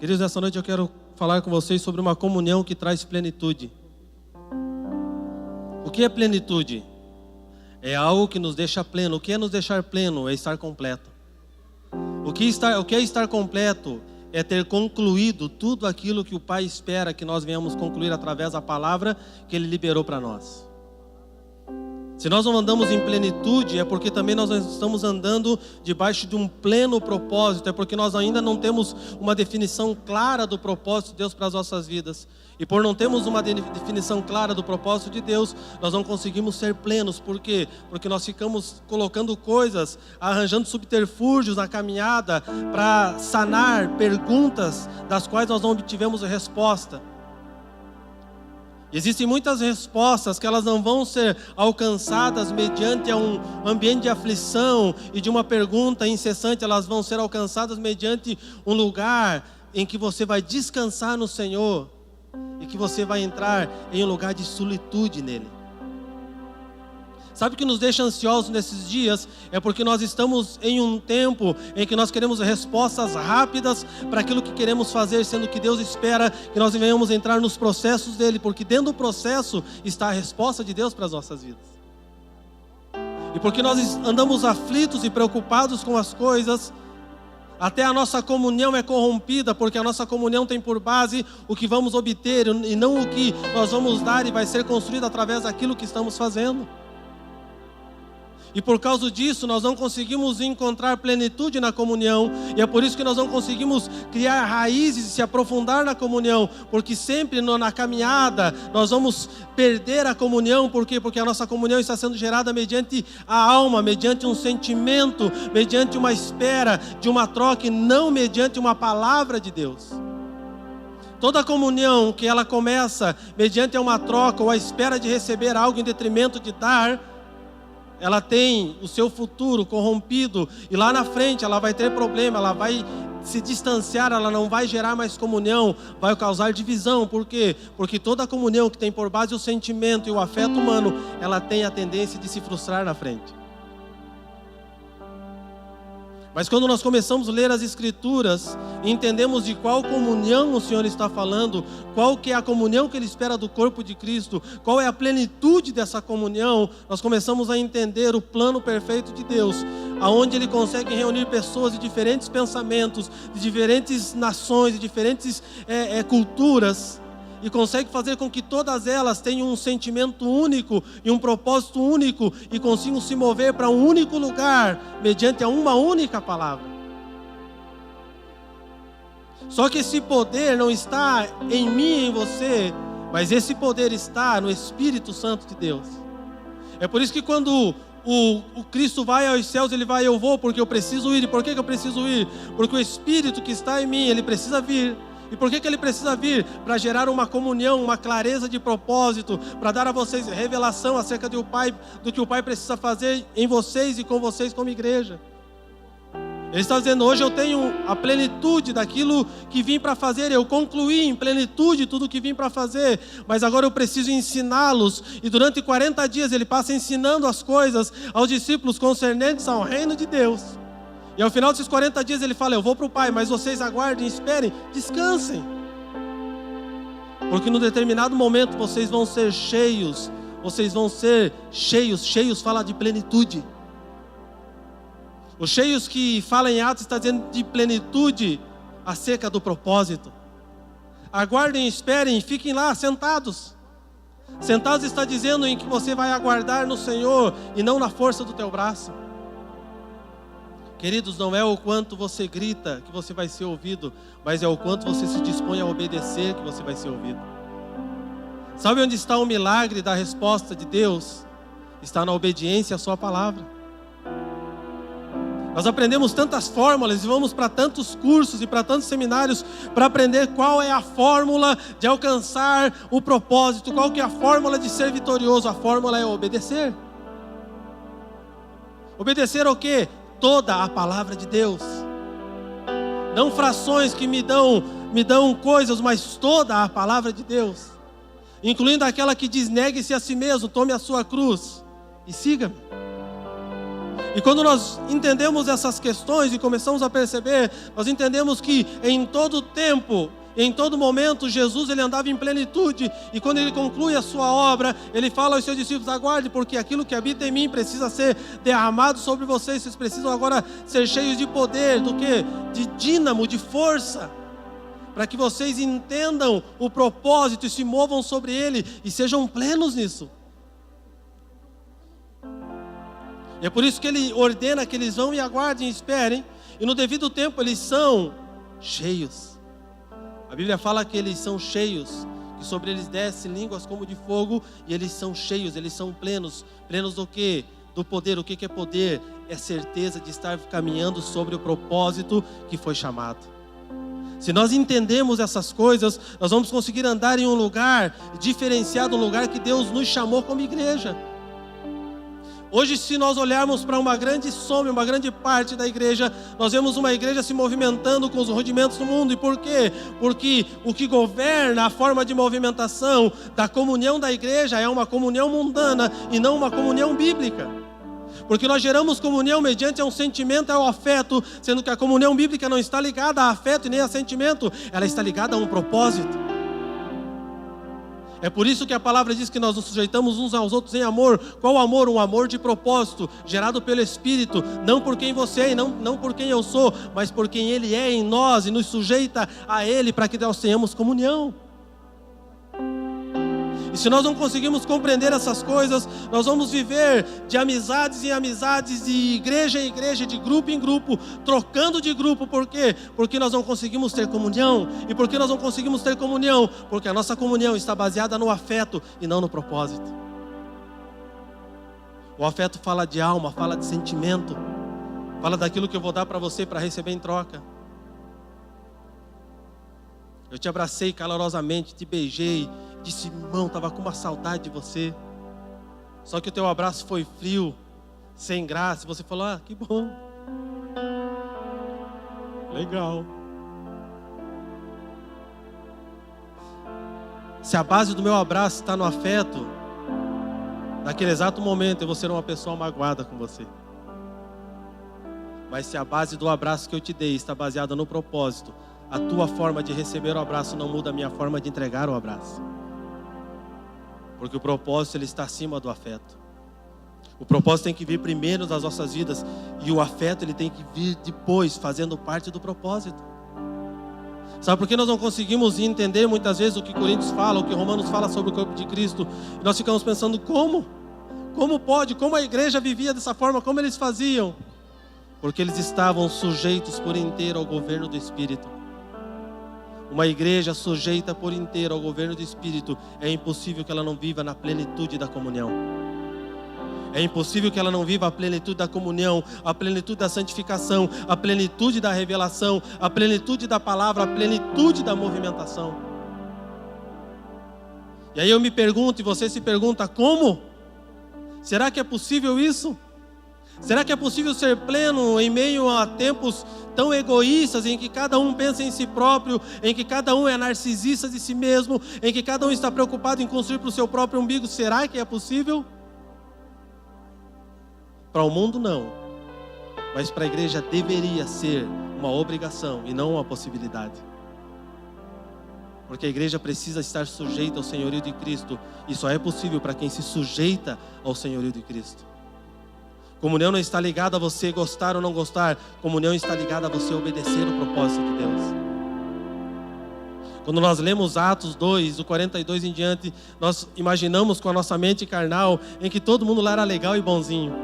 Queridos, nessa noite eu quero falar com vocês sobre uma comunhão que traz plenitude. O que é plenitude? É algo que nos deixa pleno. O que é nos deixar pleno? É estar completo. O que é estar completo? É ter concluído tudo aquilo que o Pai espera que nós venhamos concluir através da palavra que Ele liberou para nós. Se nós não andamos em plenitude, é porque também nós não estamos andando debaixo de um pleno propósito, é porque nós ainda não temos uma definição clara do propósito de Deus para as nossas vidas. E por não termos uma definição clara do propósito de Deus, nós não conseguimos ser plenos. Por quê? Porque nós ficamos colocando coisas, arranjando subterfúgios na caminhada para sanar perguntas das quais nós não obtivemos a resposta. Existem muitas respostas que elas não vão ser alcançadas mediante um ambiente de aflição e de uma pergunta incessante. Elas vão ser alcançadas mediante um lugar em que você vai descansar no Senhor e que você vai entrar em um lugar de solitude nele. Sabe o que nos deixa ansiosos nesses dias? É porque nós estamos em um tempo em que nós queremos respostas rápidas para aquilo que queremos fazer, sendo que Deus espera que nós venhamos entrar nos processos dele, porque dentro do processo está a resposta de Deus para as nossas vidas. E porque nós andamos aflitos e preocupados com as coisas, até a nossa comunhão é corrompida, porque a nossa comunhão tem por base o que vamos obter e não o que nós vamos dar, e vai ser construído através daquilo que estamos fazendo. E por causa disso nós não conseguimos encontrar plenitude na comunhão. E é por isso que nós não conseguimos criar raízes e se aprofundar na comunhão. Porque sempre na caminhada nós vamos perder a comunhão. Por quê? Porque a nossa comunhão está sendo gerada mediante a alma, mediante um sentimento, mediante uma espera de uma troca e não mediante uma palavra de Deus. Toda comunhão que ela começa mediante uma troca ou a espera de receber algo em detrimento de dar, ela tem o seu futuro corrompido e lá na frente ela vai ter problema, ela vai se distanciar, ela não vai gerar mais comunhão, vai causar divisão. Por quê? Porque toda comunhão que tem por base o sentimento e o afeto humano, ela tem a tendência de se frustrar na frente. Mas quando nós começamos a ler as Escrituras e entendemos de qual comunhão o Senhor está falando, qual que é a comunhão que Ele espera do corpo de Cristo, qual é a plenitude dessa comunhão, nós começamos a entender o plano perfeito de Deus, aonde Ele consegue reunir pessoas de diferentes pensamentos, de diferentes nações, de diferentes culturas, e consegue fazer com que todas elas tenham um sentimento único e um propósito único e consigam se mover para um único lugar mediante a uma única palavra. Só que esse poder não está em mim e em você, mas esse poder está no Espírito Santo de Deus. É por isso que quando o Cristo vai aos céus, Ele vai, eu vou porque eu preciso ir. E por que eu preciso ir? Porque o Espírito que está em mim, Ele precisa vir. E por que Ele precisa vir? Para gerar uma comunhão, uma clareza de propósito, para dar a vocês revelação acerca do que o Pai precisa fazer em vocês e com vocês como igreja. Ele está dizendo, hoje eu tenho a plenitude daquilo que vim para fazer, eu concluí em plenitude tudo o que vim para fazer, mas agora eu preciso ensiná-los. E durante 40 dias Ele passa ensinando as coisas aos discípulos concernentes ao reino de Deus. E ao final desses 40 dias Ele fala, eu vou para o Pai, mas vocês aguardem, esperem, descansem. Porque num determinado momento vocês vão ser cheios. Cheios fala de plenitude. Os cheios que fala em Atos está dizendo de plenitude acerca do propósito. Aguardem, esperem, fiquem lá sentados. Sentados está dizendo em que você vai aguardar no Senhor e não na força do teu braço. Queridos, não é o quanto você grita que você vai ser ouvido, mas é o quanto você se dispõe a obedecer que você vai ser ouvido. Sabe onde está o milagre da resposta de Deus? Está na obediência à sua palavra. Nós aprendemos tantas fórmulas e vamos para tantos cursos e para tantos seminários para aprender qual é a fórmula de alcançar o propósito, qual que é a fórmula de ser vitorioso. A fórmula é obedecer. Obedecer ao quê? Toda a palavra de Deus. Não frações que me dão coisas, mas toda a palavra de Deus. Incluindo aquela que diz, negue-se a si mesmo, tome a sua cruz e siga-me. E quando nós entendemos essas questões e começamos a perceber, nós entendemos que em todo tempo, em todo momento, Jesus ele andava em plenitude. E quando ele conclui a sua obra, ele fala aos seus discípulos: aguarde, porque aquilo que habita em mim precisa ser derramado sobre vocês. Vocês precisam agora ser cheios de poder, do quê? De dínamo, de força, para que vocês entendam o propósito e se movam sobre ele e sejam plenos nisso. E é por isso que ele ordena que eles vão e aguardem e esperem, e no devido tempo eles são cheios. A Bíblia fala que eles são cheios, que sobre eles descem línguas como de fogo, e eles são cheios, eles são plenos. Plenos do quê? Do poder. O que é poder? É certeza de estar caminhando sobre o propósito que foi chamado. Se nós entendemos essas coisas, nós vamos conseguir andar em um lugar diferenciado, um lugar que Deus nos chamou como igreja. Hoje, se nós olharmos para uma grande soma, uma grande parte da igreja, nós vemos uma igreja se movimentando com os rudimentos do mundo. E por quê? Porque o que governa a forma de movimentação da comunhão da igreja é uma comunhão mundana e não uma comunhão bíblica. Porque nós geramos comunhão mediante um sentimento e ao afeto, sendo que a comunhão bíblica não está ligada a afeto e nem a sentimento, ela está ligada a um propósito. É por isso que a palavra diz que nós nos sujeitamos uns aos outros em amor. Qual amor? Um amor de propósito, gerado pelo Espírito, não por quem você é e não por quem eu sou, mas por quem Ele é em nós e nos sujeita a Ele para que nós tenhamos comunhão. E se nós não conseguimos compreender essas coisas, nós vamos viver de amizades em amizades, de igreja em igreja, de grupo em grupo, trocando de grupo. Por quê? Porque nós não conseguimos ter comunhão. E por que nós não conseguimos ter comunhão? Porque a nossa comunhão está baseada no afeto e não no propósito. O afeto fala de alma, fala de sentimento, fala daquilo que eu vou dar para você para receber em troca. Eu te abracei calorosamente, te beijei, disse: irmão, estava com uma saudade de você. Só que o teu abraço foi frio, sem graça. E você falou: ah, que bom, legal. Se a base do meu abraço está no afeto, naquele exato momento eu vou ser uma pessoa magoada com você. Mas se a base do abraço que eu te dei está baseada no propósito, a tua forma de receber o abraço não muda a minha forma de entregar o abraço. Porque o propósito ele está acima do afeto. O propósito tem que vir primeiro nas nossas vidas, e o afeto ele tem que vir depois, fazendo parte do propósito. Sabe por que nós não conseguimos entender muitas vezes o que Coríntios fala, o que Romanos fala sobre o corpo de Cristo? E nós ficamos pensando: como pode, como a igreja vivia dessa forma, como eles faziam? Porque eles estavam sujeitos por inteiro ao governo do Espírito. Uma igreja sujeita por inteiro ao governo do Espírito, é impossível que ela não viva na plenitude da comunhão. É impossível que ela não viva a plenitude da comunhão, a plenitude da santificação, a plenitude da revelação, a plenitude da palavra, a plenitude da movimentação. E aí eu me pergunto, e você se pergunta: como? Será que é possível isso? Será que é possível ser pleno em meio a tempos tão egoístas, em que cada um pensa em si próprio, em que cada um é narcisista de si mesmo, em que cada um está preocupado em construir para o seu próprio umbigo? Será que é possível? Para o mundo não, mas para a igreja deveria ser uma obrigação e não uma possibilidade. Porque a igreja precisa estar sujeita ao senhorio de Cristo, e só é possível para quem se sujeita ao senhorio de Cristo. Comunhão não está ligada a você gostar ou não gostar. Comunhão está ligada a você obedecer o propósito de Deus. Quando nós lemos Atos 2, do 42 em diante, nós imaginamos com a nossa mente carnal em que todo mundo lá era legal e bonzinho.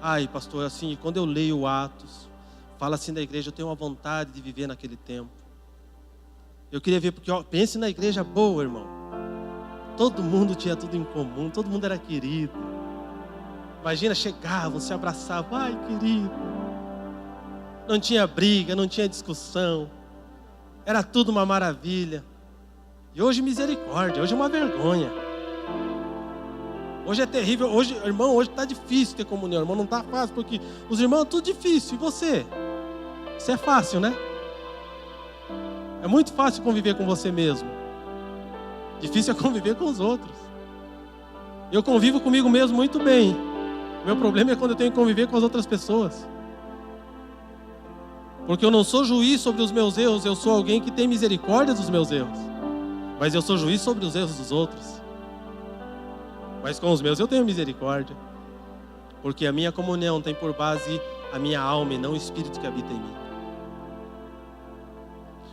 Ai, pastor, assim, quando eu leio Atos, fala assim da igreja, eu tenho uma vontade de viver naquele tempo. Eu queria ver, porque pense na igreja boa, irmão. Todo mundo tinha tudo em comum, todo mundo era querido. Imagina, chegavam, se abraçavam: ai, querido. Não tinha briga, não tinha discussão. Era tudo uma maravilha. E hoje, misericórdia, hoje é uma vergonha. Hoje é terrível, hoje está difícil ter comunhão. Irmão, não está fácil, porque os irmãos, tudo difícil. E você? Isso é fácil, né? É muito fácil conviver com você mesmo. Difícil é conviver com os outros. Eu convivo comigo mesmo muito bem. O meu problema é quando eu tenho que conviver com as outras pessoas. Porque eu não sou juiz sobre os meus erros, eu sou alguém que tem misericórdia dos meus erros. Mas eu sou juiz sobre os erros dos outros. Mas com os meus eu tenho misericórdia. Porque a minha comunhão tem por base a minha alma e não o Espírito que habita em mim.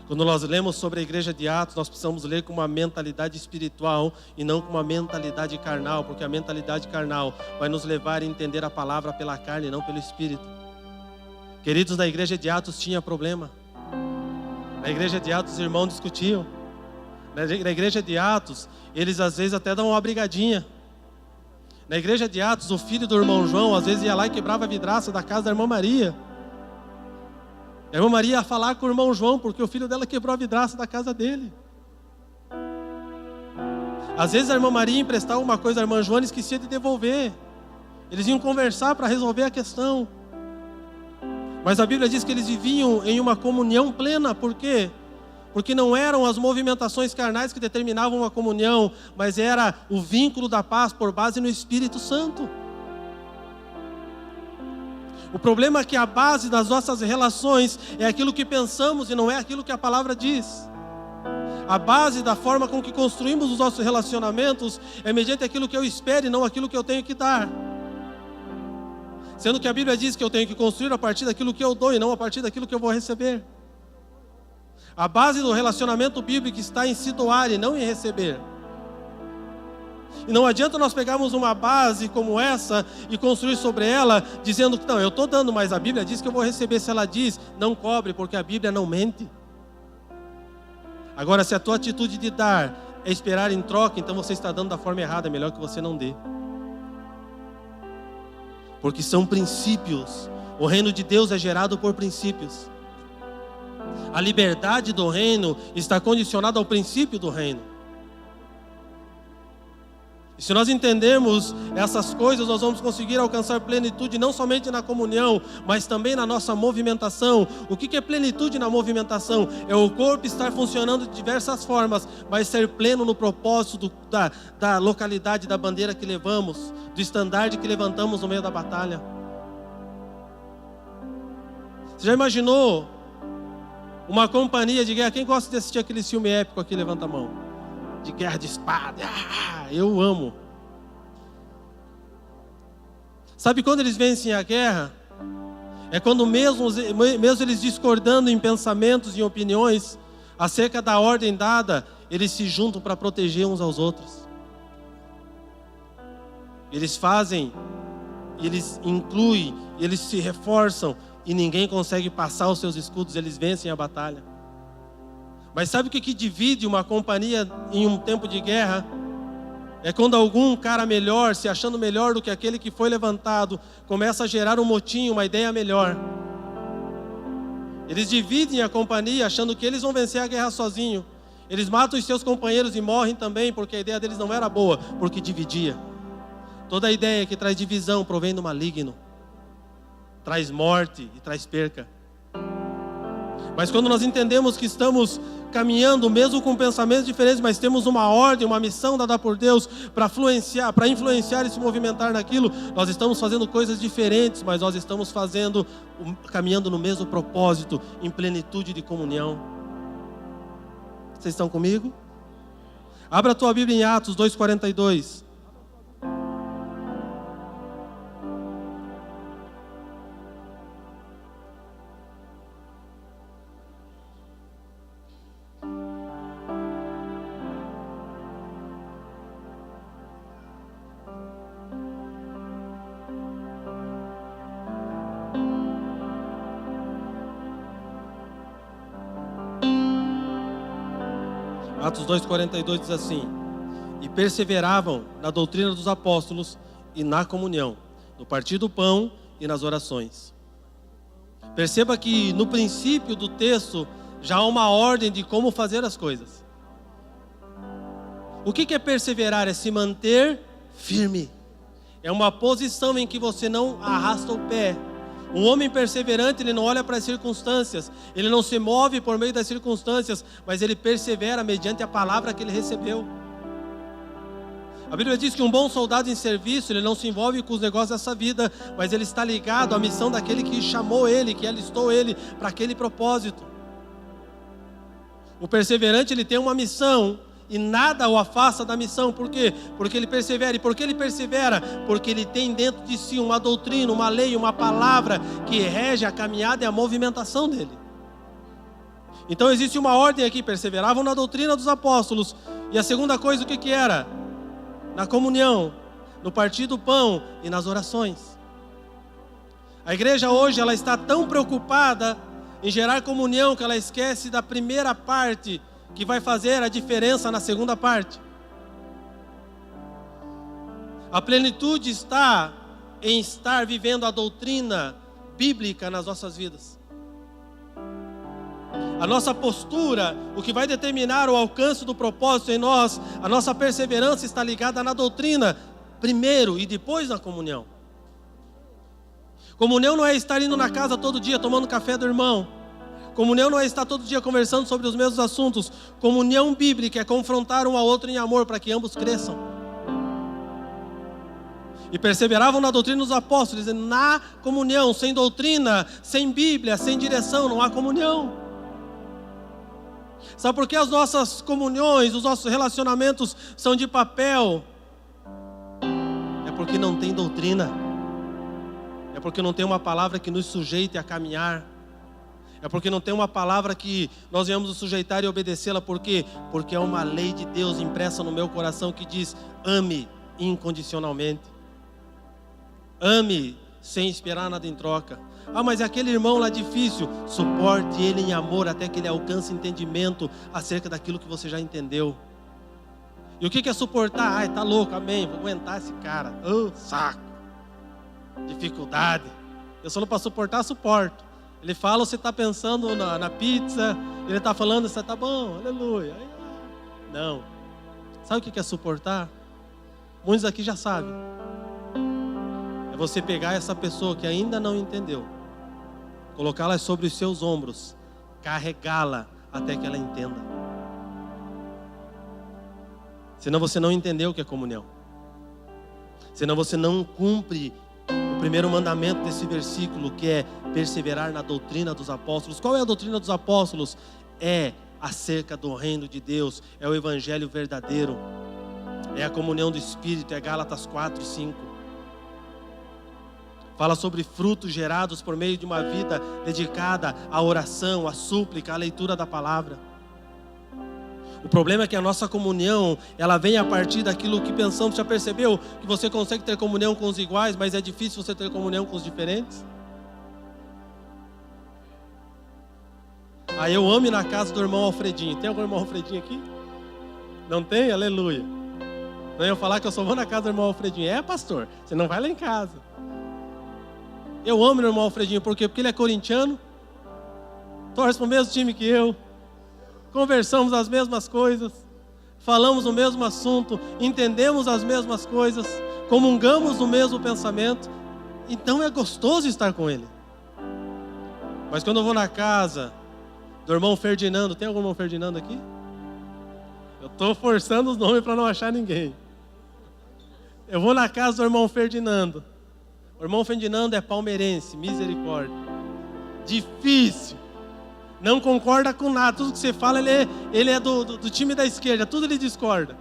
Quando nós lemos sobre a igreja de Atos, nós precisamos ler com uma mentalidade espiritual e não com uma mentalidade carnal, porque a mentalidade carnal vai nos levar a entender a palavra pela carne e não pelo Espírito. Queridos, na igreja de Atos tinha problema. Na igreja de Atos os irmãos discutiam. Na igreja de Atos, eles às vezes até dão uma brigadinha. Na igreja de Atos, o filho do irmão João às vezes ia lá e quebrava a vidraça da casa da irmã Maria. A irmã Maria ia falar com o irmão João, porque o filho dela quebrou a vidraça da casa dele. Às vezes a irmã Maria emprestava uma coisa à irmã Joana e esquecia de devolver. Eles iam conversar para resolver a questão. Mas a Bíblia diz que eles viviam em uma comunhão plena. Por quê? Porque não eram as movimentações carnais que determinavam a comunhão, mas era o vínculo da paz por base no Espírito Santo. O problema é que a base das nossas relações é aquilo que pensamos e não é aquilo que a palavra diz. A base da forma com que construímos os nossos relacionamentos é mediante aquilo que eu espero e não aquilo que eu tenho que dar. Sendo que a Bíblia diz que eu tenho que construir a partir daquilo que eu dou e não a partir daquilo que eu vou receber. A base do relacionamento bíblico está em se doar e não em receber. E não adianta nós pegarmos uma base como essa e construir sobre ela, dizendo que não, eu estou dando, mas a Bíblia diz que eu vou receber. Se ela diz, não cobre, porque a Bíblia não mente. Agora, se a tua atitude de dar é esperar em troca, então você está dando da forma errada, é melhor que você não dê. Porque são princípios. O reino de Deus é gerado por princípios. A liberdade do reino está condicionada ao princípio do reino. E se nós entendermos essas coisas, nós vamos conseguir alcançar plenitude não somente na comunhão, mas também na nossa movimentação. O que é plenitude na movimentação? É o corpo estar funcionando de diversas formas, mas ser pleno no propósito da localidade, da bandeira que levamos, do estandarte que levantamos no meio da batalha. Você já imaginou uma companhia de guerra? Quem gosta de assistir aquele filme épico aqui, levanta a mão. De guerra de espada. Eu amo. Sabe quando eles vencem a guerra? É quando mesmo eles discordando em pensamentos e opiniões acerca da ordem dada, eles se juntam para proteger uns aos outros. Eles fazem, eles incluem, eles se reforçam e ninguém consegue passar os seus escudos, eles vencem a batalha. Mas sabe o que divide uma companhia em um tempo de guerra? É quando algum cara melhor, se achando melhor do que aquele que foi levantado, começa a gerar um motim, uma ideia melhor. Eles dividem a companhia achando que eles vão vencer a guerra sozinho. Eles matam os seus companheiros e morrem também, porque a ideia deles não era boa, porque dividia. Toda ideia que traz divisão provém do maligno. Traz morte e traz perca. Mas quando nós entendemos que estamos caminhando, mesmo com pensamentos diferentes, mas temos uma ordem, uma missão dada por Deus para influenciar e se movimentar naquilo, nós estamos fazendo coisas diferentes, mas nós estamos caminhando no mesmo propósito, em plenitude de comunhão. Vocês estão comigo? Abra a tua Bíblia em Atos 2:42. Atos 2:42 diz assim: e perseveravam na doutrina dos apóstolos e na comunhão, no partir do pão e nas orações. Perceba que no princípio do texto já há uma ordem de como fazer as coisas. O que é perseverar? É se manter firme. É uma posição em que você não arrasta o pé. Um homem perseverante, ele não olha para as circunstâncias, ele não se move por meio das circunstâncias, mas ele persevera mediante a palavra que ele recebeu. A Bíblia diz que um bom soldado em serviço, ele não se envolve com os negócios dessa vida, mas ele está ligado à missão daquele que chamou ele, que alistou ele para aquele propósito. O perseverante, ele tem uma missão e nada o afasta da missão. Por quê? Porque ele persevera. E por que ele persevera? Porque ele tem dentro de si uma doutrina, uma lei, uma palavra que rege a caminhada e a movimentação dele. Então existe uma ordem aqui: perseveravam na doutrina dos apóstolos. E a segunda coisa, o que era? Na comunhão, no partir do pão e nas orações. A igreja hoje, ela está tão preocupada em gerar comunhão que ela esquece da primeira parte que vai fazer a diferença na segunda parte. A plenitude está em estar vivendo a doutrina bíblica nas nossas vidas. A nossa postura, o que vai determinar o alcance do propósito em nós, a nossa perseverança está ligada na doutrina, primeiro e depois na comunhão. Comunhão não é estar indo na casa todo dia tomando café do irmão. Comunhão não é estar todo dia conversando sobre os mesmos assuntos. Comunhão bíblica é confrontar um ao outro em amor para que ambos cresçam. E perseveravam na doutrina dos apóstolos, dizendo, na comunhão, sem doutrina, sem Bíblia, sem direção, não há comunhão. Sabe por que as nossas comunhões, os nossos relacionamentos são de papel? É porque não tem doutrina. É porque não tem uma palavra que nos sujeite a caminhar. É porque não tem uma palavra que nós venhamos nos sujeitar e obedecê-la. Por quê? Porque é uma lei de Deus impressa no meu coração que diz, ame incondicionalmente. Ame sem esperar nada em troca. Ah, mas aquele irmão lá difícil, suporte ele em amor até que ele alcance entendimento acerca daquilo que você já entendeu. E o que é suportar? Ai, tá louco, amém, vou aguentar esse cara. Saco, dificuldade. Eu só não para suportar, suporto. Ele fala, você está pensando na pizza, ele está falando, você está bom, aleluia. Não. Sabe o que é suportar? Muitos aqui já sabem. É você pegar essa pessoa que ainda não entendeu, colocá-la sobre os seus ombros, carregá-la até que ela entenda. Senão você não entendeu o que é comunhão. Senão você não cumpre o primeiro mandamento desse versículo, que é perseverar na doutrina dos apóstolos. Qual é a doutrina dos apóstolos? É acerca do reino de Deus, é o evangelho verdadeiro, é a comunhão do Espírito, é Gálatas 4:5. Fala sobre frutos gerados por meio de uma vida dedicada à oração, à súplica, à leitura da palavra. O problema é que a nossa comunhão, ela vem a partir daquilo que pensamos. Já percebeu que você consegue ter comunhão com os iguais, mas é difícil você ter comunhão com os diferentes? Aí eu amo ir na casa do irmão Alfredinho. Tem algum irmão Alfredinho aqui? Não tem? Aleluia. Não ia falar que eu só vou na casa do irmão Alfredinho. É, pastor, você não vai lá em casa. Eu amo meu irmão Alfredinho, por quê? Porque ele é corintiano, torce para o mesmo time que eu, conversamos as mesmas coisas, falamos o mesmo assunto, entendemos as mesmas coisas, comungamos o mesmo pensamento, então é gostoso estar com ele. Mas quando eu vou na casa do irmão Ferdinando, tem algum irmão Ferdinando aqui? Eu estou forçando os nomes para não achar ninguém. Eu vou na casa do irmão Ferdinando. O irmão Ferdinando é palmeirense, misericórdia. Difícil. Não concorda com nada. Tudo que você fala, ele é do time da esquerda. Tudo ele discorda.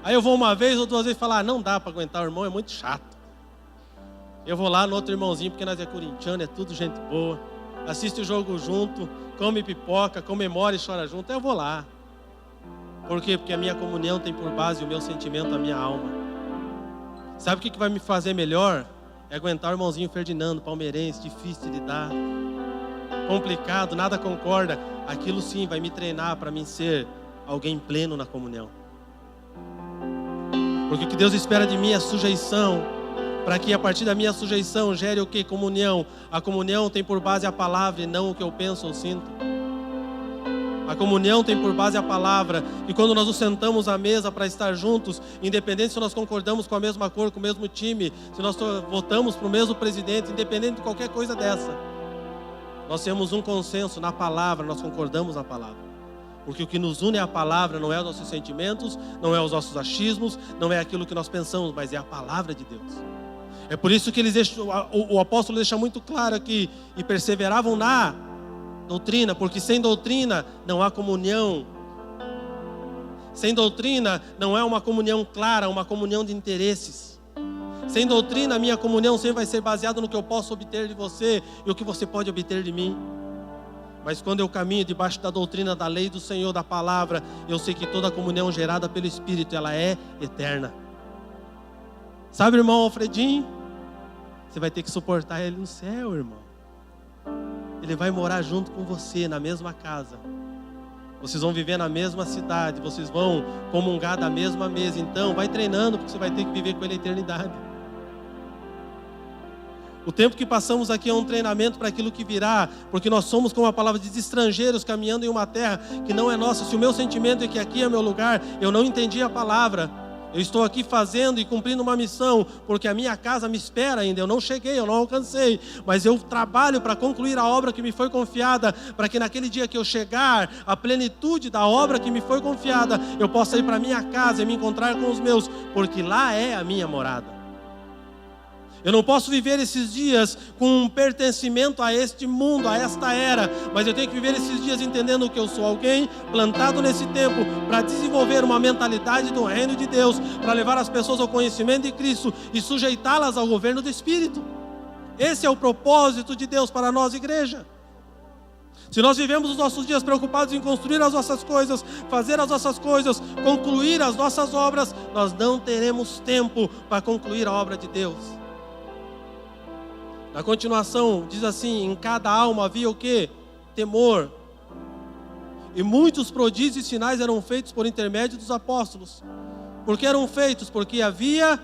Aí eu vou uma vez ou duas vezes falar, não dá para aguentar, o irmão é muito chato. Eu vou lá no outro irmãozinho, porque nós é corintiano, é tudo gente boa. Assiste o jogo junto, come pipoca, comemora e chora junto. Eu vou lá. Por quê? Porque a minha comunhão tem por base o meu sentimento, a minha alma. Sabe o que vai me fazer melhor? É aguentar o irmãozinho Ferdinando, palmeirense, difícil de lidar, complicado, nada concorda. Aquilo sim vai me treinar para mim ser alguém pleno na comunhão. Porque o que Deus espera de mim é sujeição, para que a partir da minha sujeição gere o que? Comunhão. A comunhão tem por base a palavra e não o que eu penso ou sinto. A comunhão tem por base a palavra. E quando nós nos sentamos à mesa para estar juntos, independente se nós concordamos com a mesma cor, com o mesmo time, se nós votamos para o mesmo presidente, independente de qualquer coisa dessa, nós temos um consenso na palavra, nós concordamos na palavra. Porque o que nos une é a palavra, não é os nossos sentimentos, não é os nossos achismos, não é aquilo que nós pensamos, mas é a palavra de Deus. É por isso que o apóstolo deixa muito claro aqui, e perseveravam na doutrina, porque sem doutrina não há comunhão. Sem doutrina não é uma comunhão clara, uma comunhão de interesses. Sem doutrina, a minha comunhão sempre vai ser baseada no que eu posso obter de você e o que você pode obter de mim. Mas quando eu caminho debaixo da doutrina, da lei do Senhor, da palavra, eu sei que toda a comunhão gerada pelo Espírito, ela é eterna. Sabe, irmão Alfredinho? Você vai ter que suportar ele no céu, irmão. Ele vai morar junto com você, na mesma casa. Vocês vão viver na mesma cidade, vocês vão comungar da mesma mesa. Então, vai treinando, porque você vai ter que viver com ele a eternidade. O tempo que passamos aqui é um treinamento para aquilo que virá, porque nós somos, como a palavra diz, estrangeiros caminhando em uma terra que não é nossa. Se o meu sentimento é que aqui é meu lugar, eu não entendi a palavra. Eu estou aqui fazendo e cumprindo uma missão, porque a minha casa me espera ainda. Eu não cheguei, eu não alcancei, mas eu trabalho para concluir a obra que me foi confiada, para que naquele dia que eu chegar, a plenitude da obra que me foi confiada, eu possa ir para a minha casa e me encontrar com os meus, porque lá é a minha morada. Eu não posso viver esses dias com um pertencimento a este mundo, a esta era, mas eu tenho que viver esses dias entendendo que eu sou alguém plantado nesse tempo para desenvolver uma mentalidade do reino de Deus, para levar as pessoas ao conhecimento de Cristo e sujeitá-las ao governo do Espírito. Esse é o propósito de Deus para nós, igreja. Se nós vivemos os nossos dias preocupados em construir as nossas coisas, fazer as nossas coisas, concluir as nossas obras, nós não teremos tempo para concluir a obra de Deus. Na continuação, diz assim: em cada alma havia o quê? Temor. E muitos prodígios e sinais eram feitos por intermédio dos apóstolos. Por que eram feitos? Porque havia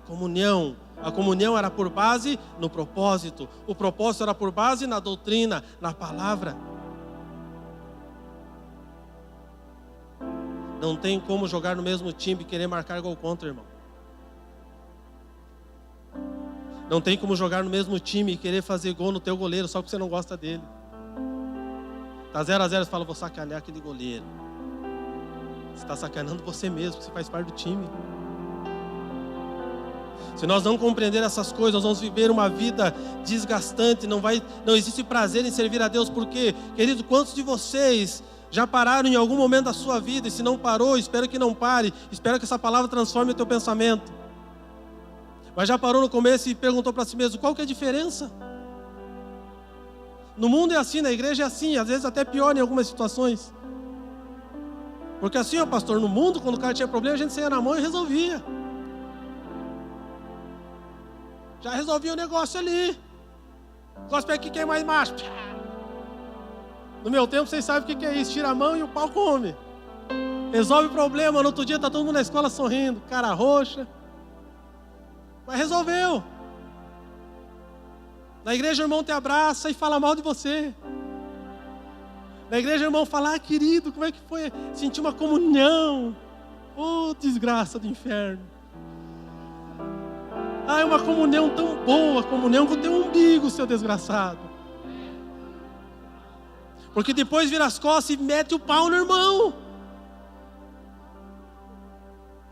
comunhão. A comunhão era por base no propósito. O propósito era por base na doutrina, na palavra. Não tem como jogar no mesmo time e querer marcar gol contra, irmão. Não tem como jogar no mesmo time e querer fazer gol no teu goleiro só porque você não gosta dele. Tá 0-0, você fala, vou sacanear aquele goleiro. Você está sacaneando você mesmo, porque você faz parte do time. Se nós não compreender essas coisas, nós vamos viver uma vida desgastante. Não existe prazer em servir a Deus. Porque, querido, quantos de vocês já pararam em algum momento da sua vida? E se não parou, espero que não pare. Espero que essa palavra transforme o teu pensamento. Mas já parou no começo e perguntou para si mesmo, qual que é a diferença? No mundo é assim, na igreja é assim, às vezes até pior em algumas situações. Porque assim, ó pastor, no mundo, quando o cara tinha problema, a gente saía na mão e resolvia. Já resolvia o negócio ali. Cospe aqui, quem é mais macho? No meu tempo, vocês sabem o que é isso, tira a mão e o pau come. Resolve o problema, no outro dia está todo mundo na escola sorrindo, cara roxa. Mas resolveu. Na igreja o irmão te abraça e fala mal de você. Na igreja o irmão fala, querido, como é que foi? Senti uma comunhão. Desgraça do inferno. É uma comunhão tão boa, comunhão com o teu umbigo, seu desgraçado. Porque depois vira as costas e mete o pau no irmão.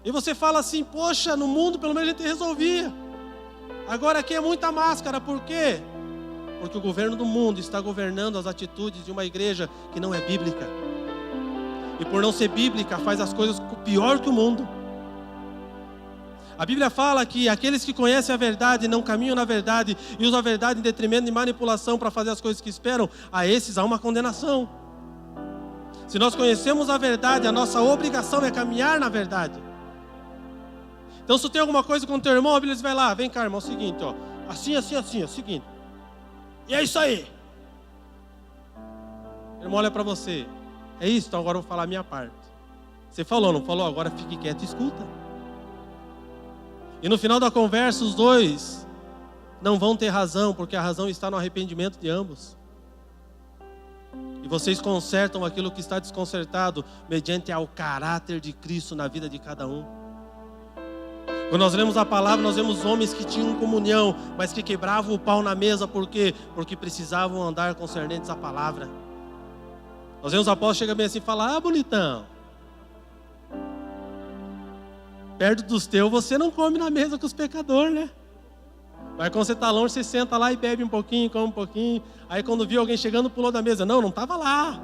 E você fala assim, poxa, no mundo pelo menos a gente resolvia. Agora aqui é muita máscara, por quê? Porque o governo do mundo está governando as atitudes de uma igreja que não é bíblica. E por não ser bíblica, faz as coisas pior que o mundo. A Bíblia fala que aqueles que conhecem a verdade não caminham na verdade e usam a verdade em detrimento de manipulação para fazer as coisas que esperam, a esses há uma condenação. Se nós conhecemos a verdade, a nossa obrigação é caminhar na verdade. Então se tem alguma coisa com o teu irmão, a Bíblia diz, vai lá, vem cá irmão, é o seguinte, ó, assim, é o seguinte. E é isso aí. O irmão olha para você, é isso, então agora eu vou falar a minha parte. Você falou, não falou? Agora fique quieto e escuta. E no final da conversa, os dois não vão ter razão, porque a razão está no arrependimento de ambos. E vocês consertam aquilo que está desconcertado, mediante ao caráter de Cristo na vida de cada um. Quando nós lemos a palavra, nós vemos homens que tinham comunhão, mas que quebravam o pau na mesa, por quê? Porque precisavam andar concernentes à palavra. Nós vemos os apóstolos chegam bem assim e falam: ah, bonitão, perto dos teus você não come na mesa com os pecadores, né? Mas quando você está longe, você senta lá e bebe um pouquinho, come um pouquinho. Aí quando viu alguém chegando, pulou da mesa. Não estava lá.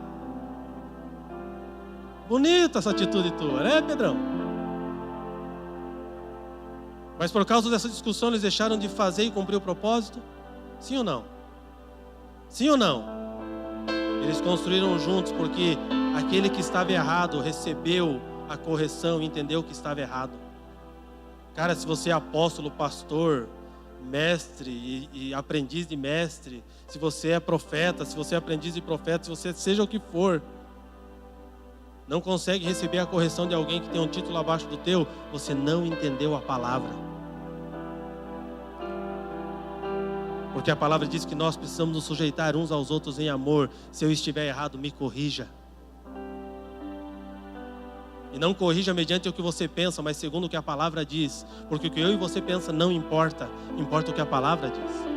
Bonita essa atitude tua, né, Pedrão? Mas por causa dessa discussão, eles deixaram de fazer e cumprir o propósito? Sim ou não? Sim ou não? Eles construíram juntos porque aquele que estava errado recebeu a correção e entendeu que estava errado. Cara, se você é apóstolo, pastor, mestre e aprendiz de mestre, se você é profeta, se você é aprendiz de profeta, se você seja o que for, não consegue receber a correção de alguém que tem um título abaixo do teu, você não entendeu a palavra. Porque a palavra diz que nós precisamos nos sujeitar uns aos outros em amor. Se eu estiver errado, me corrija. E não corrija mediante o que você pensa, mas segundo o que a palavra diz. Porque o que eu e você pensa não importa, importa o que a palavra diz.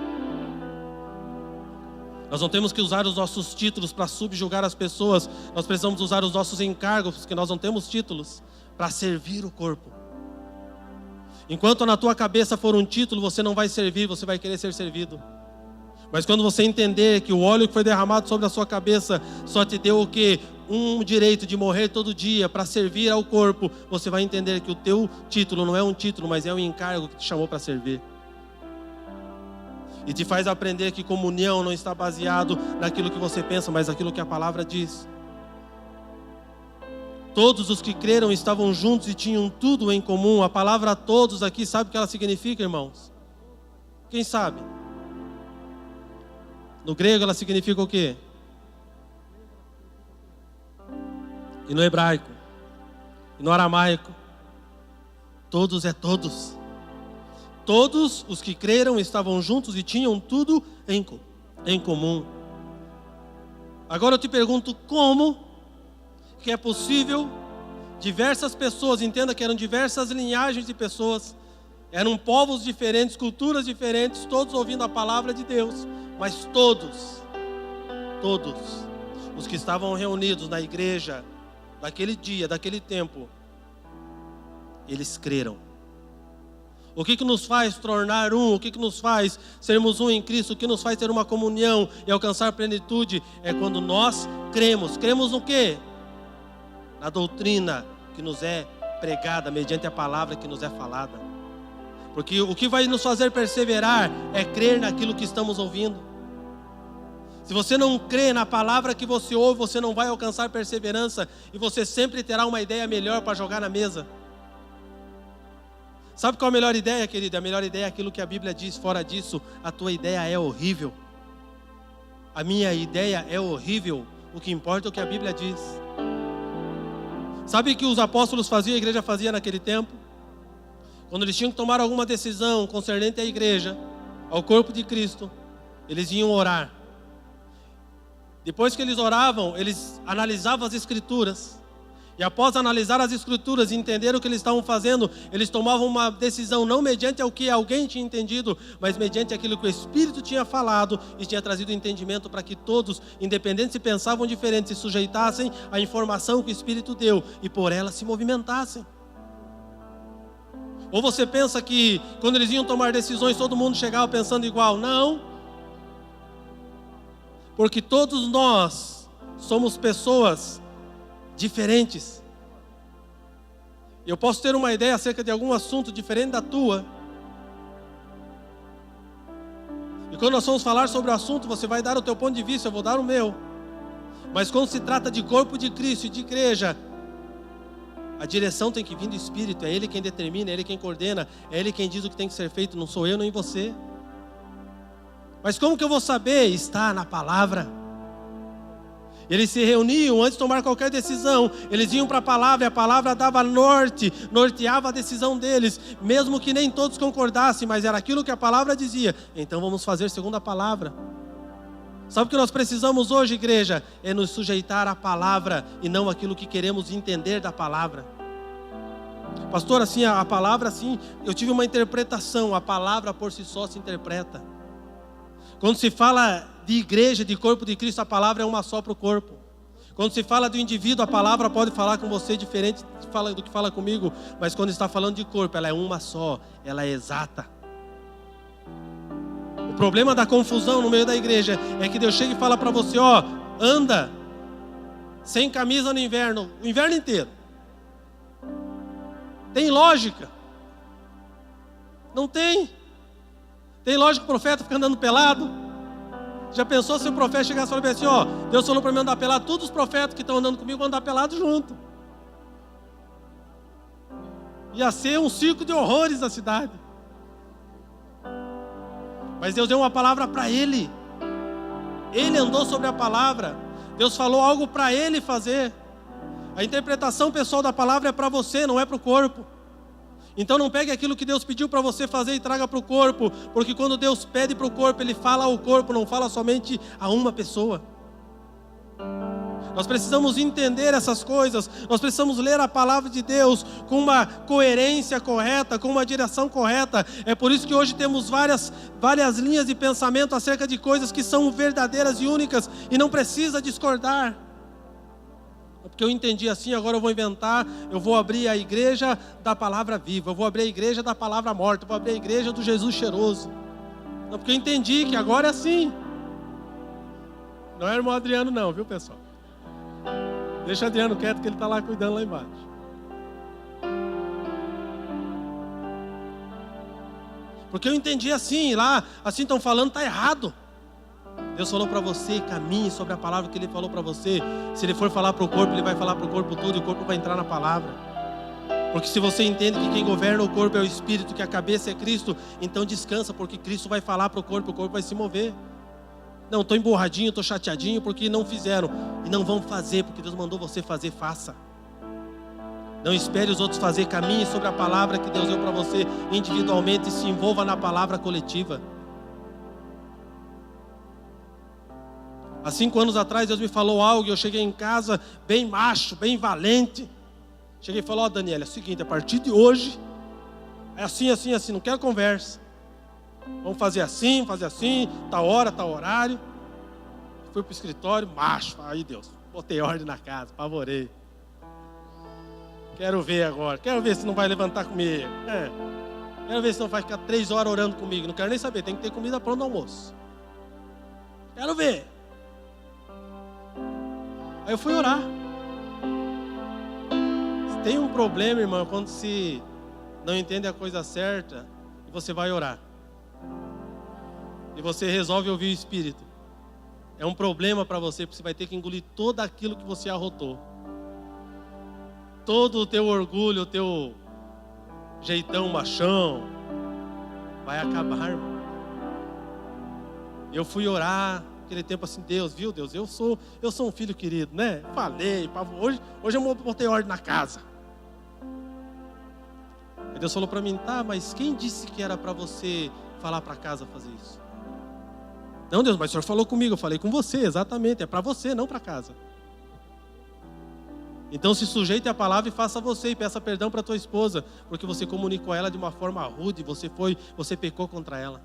Nós não temos que usar os nossos títulos para subjugar as pessoas. Nós precisamos usar os nossos encargos, porque nós não temos títulos, para servir o corpo. Enquanto na tua cabeça for um título, você não vai servir, você vai querer ser servido. Mas quando você entender que o óleo que foi derramado sobre a sua cabeça só te deu o quê? Um direito de morrer todo dia para servir ao corpo, você vai entender que o teu título não é um título, mas é um encargo que te chamou para servir. E te faz aprender que comunhão não está baseado naquilo que você pensa, mas naquilo que a palavra diz. Todos os que creram estavam juntos e tinham tudo em comum. A palavra todos aqui, sabe o que ela significa, irmãos? Quem sabe? No grego ela significa o quê? E no hebraico? E no aramaico? Todos é todos. Todos os que creram estavam juntos e tinham tudo em comum. Agora eu te pergunto, como que é possível diversas pessoas, entenda que eram diversas linhagens de pessoas, eram povos diferentes, culturas diferentes, todos ouvindo a palavra de Deus, mas todos os que estavam reunidos na igreja daquele dia, daquele tempo, eles creram. O que nos faz tornar um? O que nos faz sermos um em Cristo? O que nos faz ter uma comunhão e alcançar plenitude? É quando nós cremos. Cremos no quê? Na doutrina que nos é pregada, mediante a palavra que nos é falada. Porque o que vai nos fazer perseverar é crer naquilo que estamos ouvindo. Se você não crê na palavra que você ouve, você não vai alcançar perseverança e você sempre terá uma ideia melhor para jogar na mesa. Sabe qual é a melhor ideia, querido? A melhor ideia é aquilo que a Bíblia diz. Fora disso, a tua ideia é horrível. A minha ideia é horrível. O que importa é o que a Bíblia diz. Sabe o que os apóstolos faziam, a igreja fazia naquele tempo? Quando eles tinham que tomar alguma decisão concernente à igreja, ao corpo de Cristo, eles iam orar. Depois que eles oravam, eles analisavam as Escrituras. E após analisar as Escrituras e entender o que eles estavam fazendo, eles tomavam uma decisão não mediante o que alguém tinha entendido, mas mediante aquilo que o Espírito tinha falado e tinha trazido entendimento para que todos, independente se pensavam diferente, se sujeitassem à informação que o Espírito deu e por ela se movimentassem. Ou você pensa que quando eles iam tomar decisões, todo mundo chegava pensando igual? Não. Porque todos nós somos pessoas diferentes. Eu posso ter uma ideia acerca de algum assunto diferente da tua. E quando nós vamos falar sobre o assunto, você vai dar o teu ponto de vista, eu vou dar o meu. Mas quando se trata de corpo de Cristo e de igreja, a direção tem que vir do Espírito. É Ele quem determina, é Ele quem coordena, é Ele quem diz o que tem que ser feito, não sou eu nem você. Mas como que eu vou saber? Está na palavra. Eles se reuniam antes de tomar qualquer decisão. Eles iam para a palavra e a palavra dava norteava a decisão deles. Mesmo que nem todos concordassem, mas era aquilo que a palavra dizia. Então vamos fazer segundo a palavra. Sabe o que nós precisamos hoje, igreja? É nos sujeitar à palavra e não aquilo que queremos entender da palavra. Pastor, assim, a palavra assim, eu tive uma interpretação. A palavra por si só se interpreta. Quando se fala de igreja, de corpo de Cristo, a palavra é uma só para o corpo. Quando se fala do indivíduo, a palavra pode falar com você diferente do que fala comigo, mas quando está falando de corpo, ela é uma só, ela é exata. O problema da confusão no meio da igreja é que Deus chega e fala para você, ó, anda sem camisa no inverno, o inverno inteiro. Tem lógica? Não tem. Tem lógica que o profeta fica andando pelado? Já pensou se o profeta chegasse e falasse assim, ó, Deus falou para mim andar pelado, todos os profetas que estão andando comigo vão andar pelado junto. Ia ser um circo de horrores na cidade. Mas Deus deu uma palavra para ele. Ele andou sobre a palavra. Deus falou algo para ele fazer. A interpretação pessoal da palavra é para você, não é para o corpo. Então não pegue aquilo que Deus pediu para você fazer e traga para o corpo, porque quando Deus pede para o corpo, Ele fala ao corpo, não fala somente a uma pessoa. Nós precisamos entender essas coisas, nós precisamos ler a palavra de Deus com uma coerência correta, com uma direção correta. É por isso que hoje temos várias linhas de pensamento acerca de coisas que são verdadeiras e únicas e não precisa discordar. Porque eu entendi assim, agora eu vou inventar, eu vou abrir a igreja da palavra viva, eu vou abrir a igreja da palavra morta, eu vou abrir a igreja do Jesus cheiroso. Não, porque eu entendi que agora é assim. Não é irmão Adriano não, viu pessoal? Deixa o Adriano quieto que ele está lá cuidando lá embaixo. Porque eu entendi assim, lá, assim estão falando, está errado. Deus falou para você, caminhe sobre a palavra que Ele falou para você. Se Ele for falar para o corpo, Ele vai falar para o corpo tudo e o corpo vai entrar na palavra. Porque se você entende que quem governa o corpo é o Espírito, que a cabeça é Cristo, então descansa, porque Cristo vai falar para o corpo vai se mover. Não, estou emborradinho, estou chateadinho porque não fizeram. E não vão fazer, porque Deus mandou você fazer, faça. Não espere os outros fazer, caminhe sobre a palavra que Deus deu para você individualmente e se envolva na palavra coletiva. Há 5 anos atrás Deus me falou algo e eu cheguei em casa bem macho, bem valente. Cheguei e falei, ó Daniela, é o seguinte, a partir de hoje, é assim, assim, assim, não quero conversa. Vamos fazer assim, tal hora, tal horário. Fui para o escritório, macho, aí Deus, botei ordem na casa, apavorei. Quero ver agora, quero ver se não vai levantar comigo. Quero ver se não vai ficar 3 horas orando comigo, não quero nem saber, tem que ter comida pronta no almoço. Quero ver. Aí eu fui orar. Tem um problema, irmão, quando se não entende a coisa certa e você vai orar. E você resolve ouvir o Espírito. É um problema para você, porque você vai ter que engolir todo aquilo que você arrotou. Todo o teu orgulho, o teu jeitão machão, vai acabar, irmão. Eu fui orar. Aquele tempo assim, Deus, viu Deus, eu sou um filho querido, né? Falei, hoje eu botei ordem na casa. Aí Deus falou para mim, tá, mas quem disse que era para você falar para casa fazer isso? Não, Deus, mas o Senhor falou comigo, eu falei com você, exatamente, é para você, não para casa. Então se sujeite à palavra e faça você, e peça perdão para tua esposa, porque você comunicou ela de uma forma rude, você pecou contra ela.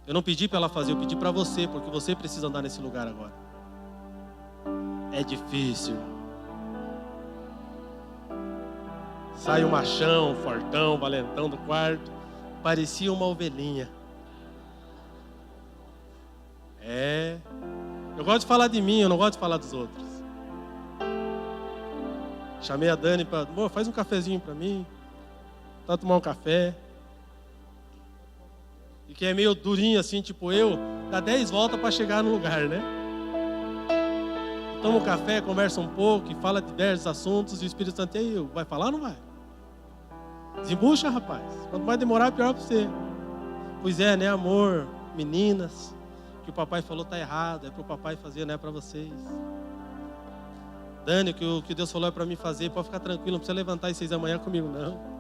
Eu não pedi para ela fazer, eu pedi para você, porque você precisa andar nesse lugar agora. É difícil. Sai o machão, fortão, valentão do quarto, parecia uma ovelhinha. Eu gosto de falar de mim, eu não gosto de falar dos outros. Chamei a Dani para, faz um cafezinho para mim, para tomar um café. E quem é meio durinho assim, tipo eu, dá 10 voltas para chegar no lugar, né? Toma um café, conversa um pouco, e fala de diversos assuntos, e o Espírito Santo, e aí, vai falar ou não vai? Desembucha, rapaz. Quanto mais demorar, pior para você. Pois é, né, amor, meninas, o que o papai falou está errado, é para o papai fazer, não é para vocês. Dani, o que Deus falou é para mim fazer, pode ficar tranquilo, não precisa levantar às 6 da manhã comigo, não.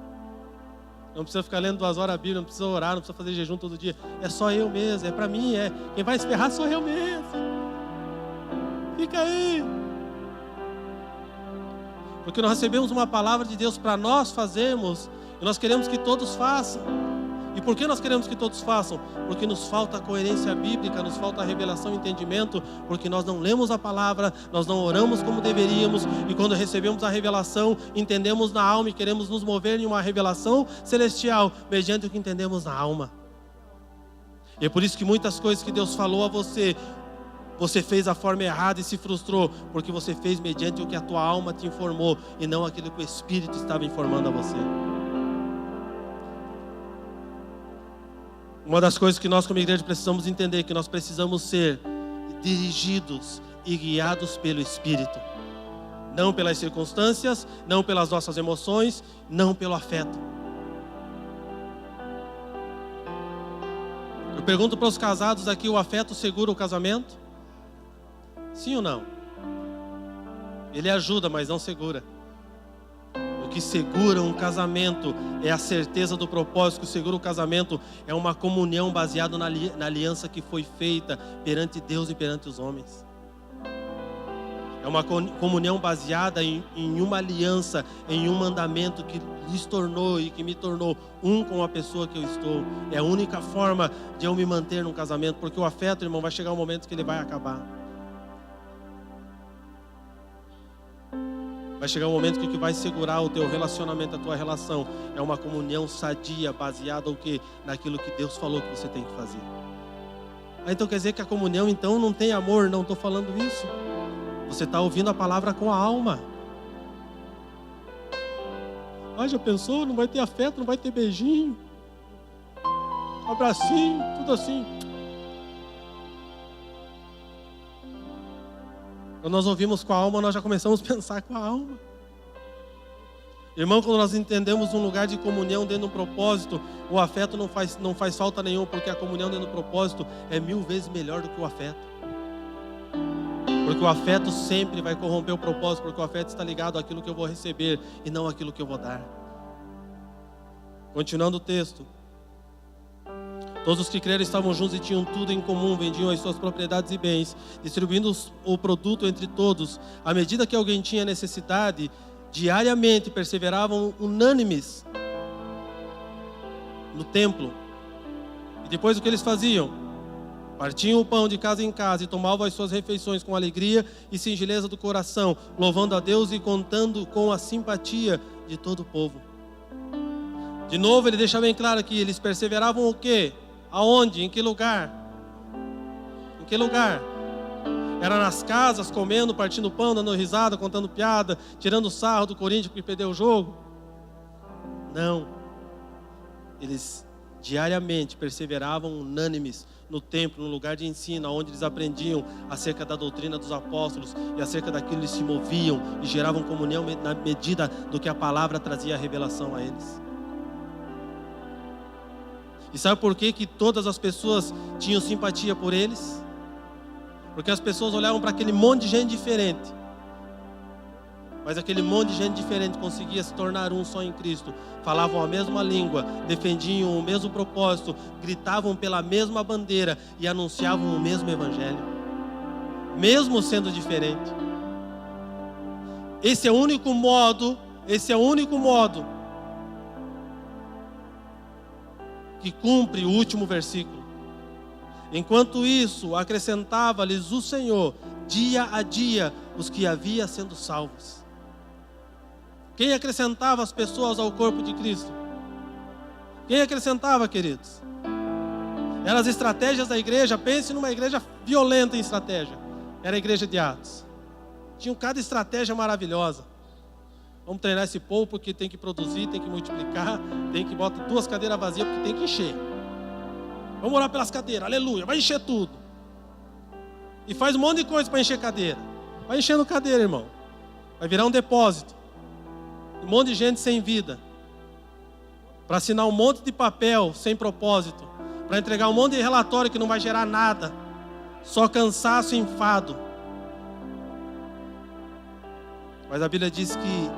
Não precisa ficar lendo 2 horas a Bíblia, não precisa orar, não precisa fazer jejum todo dia. É só eu mesmo, é para mim, quem vai se ferrar sou eu mesmo. Fica aí. Porque nós recebemos uma palavra de Deus para nós fazermos, e nós queremos que todos façam. E por que nós queremos que todos façam? Porque nos falta a coerência bíblica, nos falta a revelação e entendimento, porque nós não lemos a palavra, nós não oramos como deveríamos, e quando recebemos a revelação, entendemos na alma e queremos nos mover em uma revelação celestial, mediante o que entendemos na alma. E é por isso que muitas coisas que Deus falou a você, você fez da forma errada e se frustrou, porque você fez mediante o que a tua alma te informou, e não aquilo que o Espírito estava informando a você. Uma das coisas que nós como igreja precisamos entender, que nós precisamos ser dirigidos e guiados pelo Espírito. Não pelas circunstâncias, não pelas nossas emoções, não pelo afeto. Eu pergunto para os casados aqui, o afeto segura o casamento? Sim ou não? Ele ajuda, mas não segura. O que segura um casamento é a certeza do propósito. O que segura o casamento é uma comunhão baseada na aliança que foi feita perante Deus e perante os homens. É uma comunhão baseada em uma aliança, em um mandamento que lhes tornou e que me tornou um com a pessoa que eu estou. É a única forma de eu me manter num casamento, porque o afeto, irmão, vai chegar um momento que ele vai acabar. Vai chegar um momento que o que vai segurar o teu relacionamento, a tua relação, é uma comunhão sadia, baseada no quê? Naquilo que Deus falou que você tem que fazer. Então quer dizer que a comunhão então não tem amor? Não estou falando isso. Você está ouvindo a palavra com a alma. Já pensou? Não vai ter afeto, não vai ter beijinho, abracinho, tudo assim. Quando nós ouvimos com a alma, nós já começamos a pensar com a alma. Irmão, quando nós entendemos um lugar de comunhão dentro de um propósito, o afeto não faz falta nenhuma, porque a comunhão dentro do propósito é 1000 vezes melhor do que o afeto. Porque o afeto sempre vai corromper o propósito, porque o afeto está ligado àquilo que eu vou receber e não àquilo que eu vou dar. Continuando o texto. Todos os que creram estavam juntos e tinham tudo em comum, vendiam as suas propriedades e bens, distribuindo o produto entre todos. À medida que alguém tinha necessidade, diariamente perseveravam unânimes no templo. E depois o que eles faziam? Partiam o pão de casa em casa e tomavam as suas refeições com alegria e singeleza do coração, louvando a Deus e contando com a simpatia de todo o povo. De novo, ele deixa bem claro aqui, eles perseveravam o quê? Aonde? Em que lugar? Em que lugar? Era nas casas, comendo, partindo pão, dando risada, contando piada, tirando sarro do Corinthians porque perdeu o jogo? Não. Eles diariamente perseveravam unânimes no templo, no lugar de ensino, onde eles aprendiam acerca da doutrina dos apóstolos e acerca daquilo eles se moviam e geravam comunhão na medida do que a palavra trazia a revelação a eles. E sabe por que todas as pessoas tinham simpatia por eles? Porque as pessoas olhavam para aquele monte de gente diferente, mas aquele monte de gente diferente conseguia se tornar um só em Cristo. Falavam a mesma língua, defendiam o mesmo propósito, gritavam pela mesma bandeira e anunciavam o mesmo evangelho, mesmo sendo diferente. Esse é o único modo que cumpre o último versículo. Enquanto isso, acrescentava-lhes o Senhor, dia a dia, os que havia sendo salvos. Quem acrescentava as pessoas ao corpo de Cristo? Quem acrescentava, queridos? Eram as estratégias da igreja. Pense numa igreja violenta em estratégia. Era a igreja de Atos. Tinham cada estratégia maravilhosa. Vamos treinar esse povo porque tem que produzir, tem que multiplicar, tem que botar 2 cadeiras vazias porque tem que encher. Vamos orar pelas cadeiras, aleluia, vai encher tudo. E faz um monte de coisa para encher cadeira. Vai enchendo cadeira, irmão. Vai virar um depósito. Um monte de gente sem vida. Para assinar um monte de papel sem propósito. Para entregar um monte de relatório que não vai gerar nada. Só cansaço e enfado. Mas a Bíblia diz que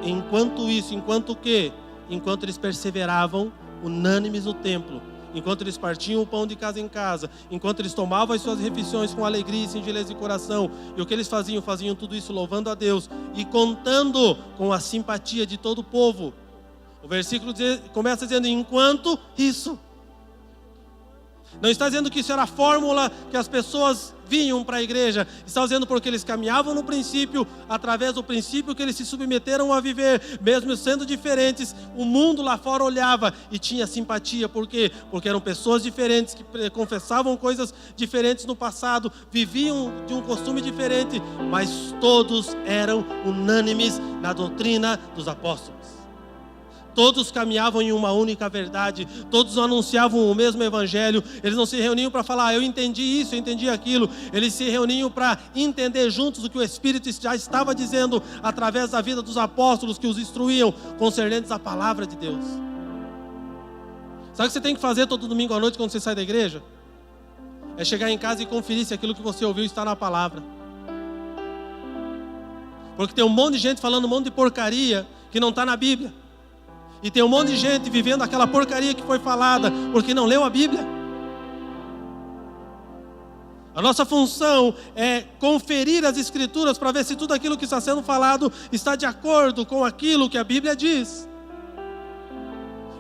enquanto isso, enquanto o quê? Enquanto eles perseveravam unânimes no templo, enquanto eles partiam o pão de casa em casa, enquanto eles tomavam as suas refeições com alegria e singeleza de coração, e o que eles faziam? Faziam tudo isso louvando a Deus e contando com a simpatia de todo o povo. O versículo começa dizendo, enquanto isso. Não está dizendo que isso era a fórmula que as pessoas vinham para a igreja. Está dizendo porque eles caminhavam no princípio, através do princípio que eles se submeteram a viver, mesmo sendo diferentes. O mundo lá fora olhava e tinha simpatia. Por quê? Porque eram pessoas diferentes, que confessavam coisas diferentes no passado, viviam de um costume diferente, mas todos eram unânimes na doutrina dos apóstolos. Todos caminhavam em uma única verdade, todos anunciavam o mesmo evangelho. Eles não se reuniam para falar, eu entendi isso, eu entendi aquilo. Eles se reuniam para entender juntos o que o Espírito já estava dizendo através da vida dos apóstolos que os instruíam concernentes à palavra de Deus. Sabe o que você tem que fazer todo domingo à noite quando você sai da igreja? É chegar em casa e conferir se aquilo que você ouviu está na palavra. Porque tem um monte de gente falando um monte de porcaria que não está na Bíblia. E tem um monte de gente vivendo aquela porcaria que foi falada porque não leu a Bíblia. A nossa função é conferir as Escrituras para ver se tudo aquilo que está sendo falado está de acordo com aquilo que a Bíblia diz.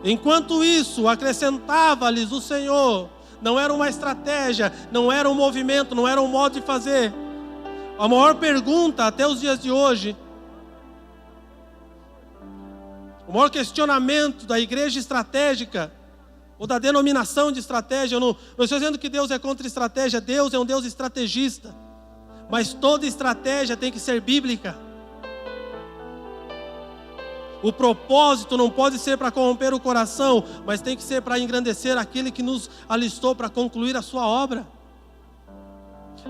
Enquanto isso, acrescentava-lhes o Senhor. Não era uma estratégia, não era um movimento, não era um modo de fazer. A maior pergunta até os dias de hoje, o maior questionamento da igreja estratégica, ou da denominação de estratégia, eu não estou dizendo que Deus é contra estratégia, Deus é um Deus estrategista, mas toda estratégia tem que ser bíblica. O propósito não pode ser para corromper o coração, mas tem que ser para engrandecer aquele que nos alistou para concluir a sua obra.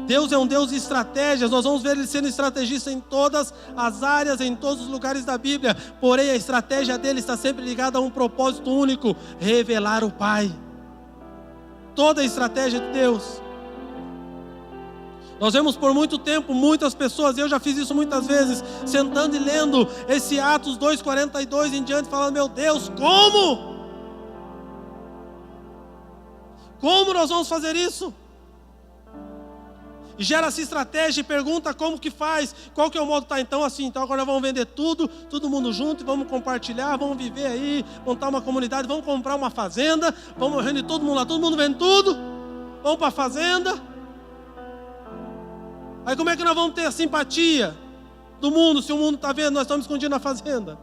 Deus é um Deus de estratégias, nós vamos ver Ele sendo estrategista em todas as áreas, em todos os lugares da Bíblia. Porém a estratégia dele está sempre ligada a um propósito único, revelar o Pai. Toda a estratégia de Deus. Nós vemos por muito tempo, muitas pessoas, eu já fiz isso muitas vezes, sentando e lendo esse Atos 2:42 em diante, falando, meu Deus, como? Como nós vamos fazer isso? E gera-se estratégia e pergunta como que faz, qual que é o modo, tá, então assim, então agora nós vamos vender tudo, todo mundo junto, vamos compartilhar, vamos viver aí, montar uma comunidade, vamos comprar uma fazenda, vamos reunir todo mundo lá, todo mundo vende tudo, vamos para a fazenda. Aí como é que nós vamos ter a simpatia do mundo, se o mundo está vendo, nós estamos escondidos na fazenda?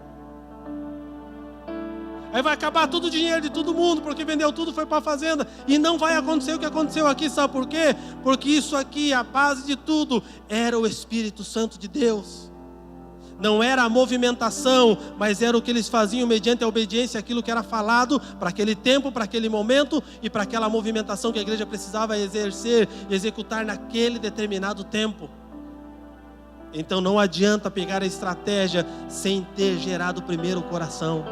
Aí vai acabar todo o dinheiro de todo mundo, porque vendeu tudo, foi para a fazenda. E não vai acontecer o que aconteceu aqui, sabe por quê? Porque isso aqui, a base de tudo, era o Espírito Santo de Deus. Não era a movimentação, mas era o que eles faziam mediante a obediência àquilo que era falado para aquele tempo, para aquele momento e para aquela movimentação que a igreja precisava exercer e executar naquele determinado tempo. Então não adianta pegar a estratégia sem ter gerado primeiro o coração.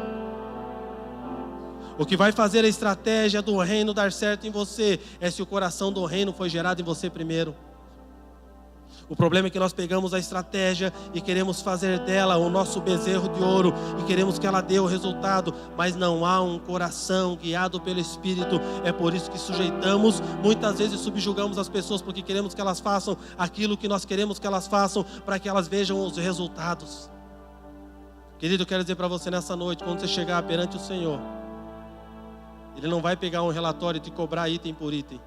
O que vai fazer a estratégia do reino dar certo em você é se o coração do reino foi gerado em você primeiro. O problema é que nós pegamos a estratégia e queremos fazer dela o nosso bezerro de ouro e queremos que ela dê o resultado, mas não há um coração guiado pelo Espírito. É por isso que sujeitamos, muitas vezes subjugamos as pessoas porque queremos que elas façam aquilo que nós queremos que elas façam para que elas vejam os resultados. Querido, eu quero dizer para você nessa noite, quando você chegar perante o Senhor, Ele não vai pegar um relatório e te cobrar item por item.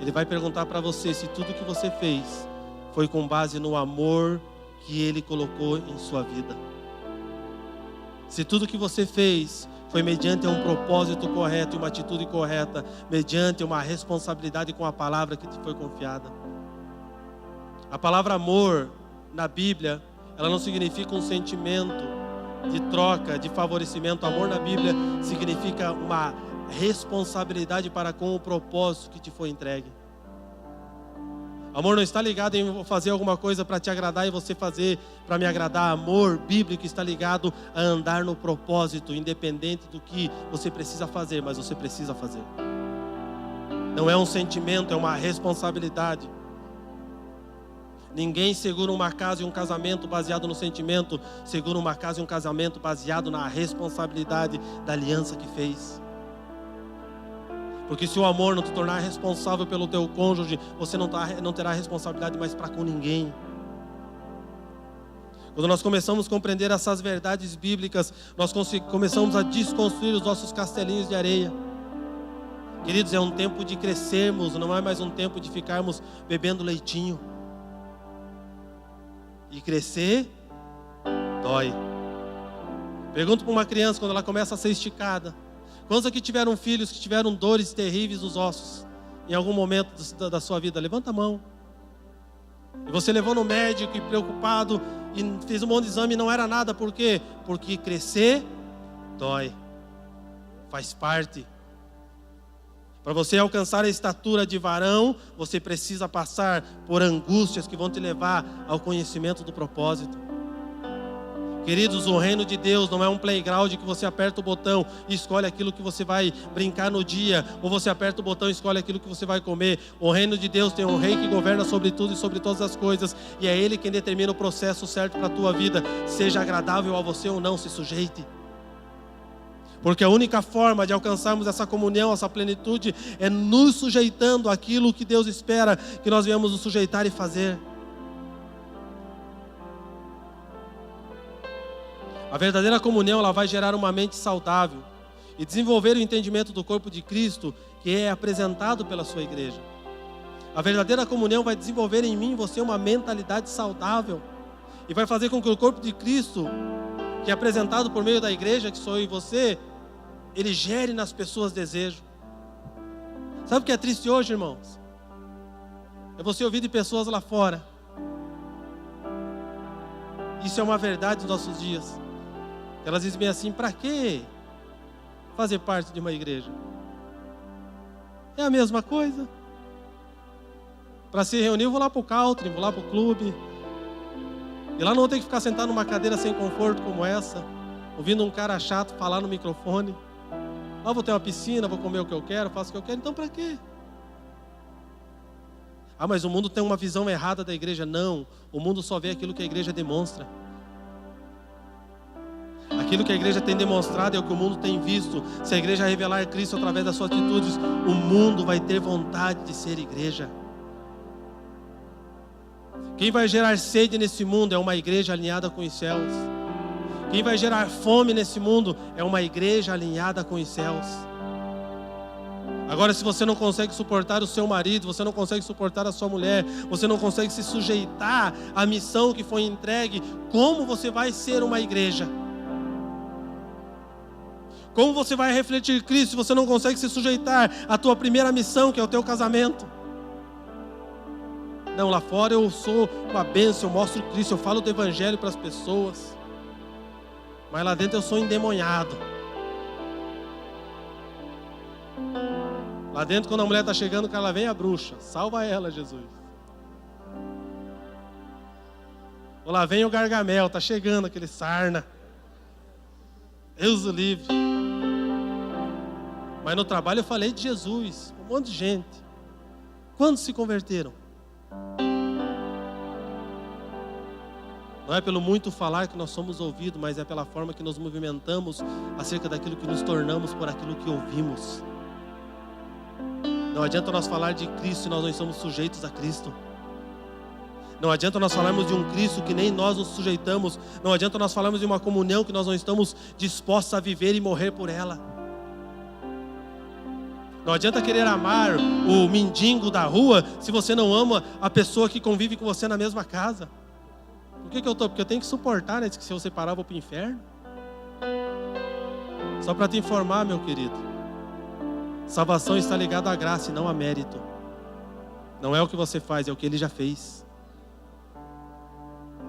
Ele vai perguntar para você se tudo que você fez foi com base no amor que Ele colocou em sua vida. Se tudo que você fez foi mediante um propósito correto e uma atitude correta, mediante uma responsabilidade com a palavra que te foi confiada. A palavra amor na Bíblia, ela não significa um sentimento de troca, de favorecimento. Amor na Bíblia significa uma responsabilidade para com o propósito que te foi entregue. Amor não está ligado em fazer alguma coisa para te agradar e você fazer para me agradar. Amor bíblico está ligado a andar no propósito, independente do que você precisa fazer, mas você precisa fazer. Não é um sentimento, é uma responsabilidade. Ninguém segura uma casa e um casamento baseado no sentimento, segura uma casa e um casamento baseado na responsabilidade da aliança que fez. Porque se o amor não te tornar responsável pelo teu cônjuge, você não terá responsabilidade mais para com ninguém. Quando nós começamos a compreender essas verdades bíblicas, nós começamos a desconstruir os nossos castelinhos de areia. Queridos, é um tempo de crescermos, não é mais um tempo de ficarmos bebendo leitinho. E crescer dói. Pergunto para uma criança quando ela começa a ser esticada: quantos aqui tiveram filhos que tiveram dores terríveis nos ossos em algum momento da sua vida? Levanta a mão. E você levou no médico e preocupado e fez um monte de exame e não era nada. Por quê? Porque crescer dói. Faz parte. Para você alcançar a estatura de varão, você precisa passar por angústias que vão te levar ao conhecimento do propósito. Queridos, o reino de Deus não é um playground que você aperta o botão e escolhe aquilo que você vai brincar no dia, ou você aperta o botão e escolhe aquilo que você vai comer. O reino de Deus tem um rei que governa sobre tudo e sobre todas as coisas, e é Ele quem determina o processo certo para a tua vida, seja agradável a você ou não, se sujeite. Porque a única forma de alcançarmos essa comunhão, essa plenitude, é nos sujeitando àquilo que Deus espera que nós venhamos nos sujeitar e fazer. A verdadeira comunhão, ela vai gerar uma mente saudável e desenvolver o entendimento do corpo de Cristo que é apresentado pela sua igreja. A verdadeira comunhão vai desenvolver em mim e você uma mentalidade saudável e vai fazer com que o corpo de Cristo, que é apresentado por meio da igreja, que sou eu e você, ele gere nas pessoas desejo. Sabe o que é triste hoje, irmãos? É você ouvir de pessoas lá fora. Isso é uma verdade dos nossos dias. Elas dizem bem assim: para que fazer parte de uma igreja? É a mesma coisa. Para se reunir, eu vou lá para o country, vou lá para o clube. E lá não vou ter que ficar sentado numa cadeira sem conforto como essa, ouvindo um cara chato falar no microfone. Lá vou ter uma piscina, vou comer o que eu quero, faço o que eu quero. Então para quê? Ah, mas o mundo tem uma visão errada da igreja. Não, o mundo só vê aquilo que a igreja demonstra. Aquilo que a igreja tem demonstrado é o que o mundo tem visto. Se a igreja revelar Cristo através das suas atitudes, o mundo vai ter vontade de ser igreja. Quem vai gerar sede nesse mundo é uma igreja alinhada com os céus. Quem vai gerar fome nesse mundo é uma igreja alinhada com os céus. Agora, se você não consegue suportar o seu marido, você não consegue suportar a sua mulher, você não consegue se sujeitar à missão que foi entregue, como você vai ser uma igreja? Como você vai refletir Cristo se você não consegue se sujeitar à tua primeira missão, que é o teu casamento? Não, lá fora eu sou uma bênção, eu mostro Cristo, eu falo do Evangelho para as pessoas. Mas lá dentro eu sou endemoniado. Lá dentro, quando a mulher está chegando, que ela vem, a bruxa. Salva ela, Jesus. Ou lá vem o Gargamel, está chegando aquele sarna. Deus o livre. Mas no trabalho eu falei de Jesus, um monte de gente. Quantos se converteram? Não é pelo muito falar que nós somos ouvidos, mas é pela forma que nos movimentamos acerca daquilo que nos tornamos por aquilo que ouvimos. Não adianta nós falar de Cristo se nós não estamos sujeitos a Cristo. Não adianta nós falarmos de um Cristo que nem nós nos sujeitamos. Não adianta nós falarmos de uma comunhão que nós não estamos dispostos a viver e morrer por ela. Não adianta querer amar o mendigo da rua se você não ama a pessoa que convive com você na mesma casa. Por que eu estou? Porque eu tenho que suportar, né? Que se eu separar eu vou para o inferno. Só para te informar, meu querido, salvação está ligada à graça e não a mérito. Não é o que você faz, é o que Ele já fez.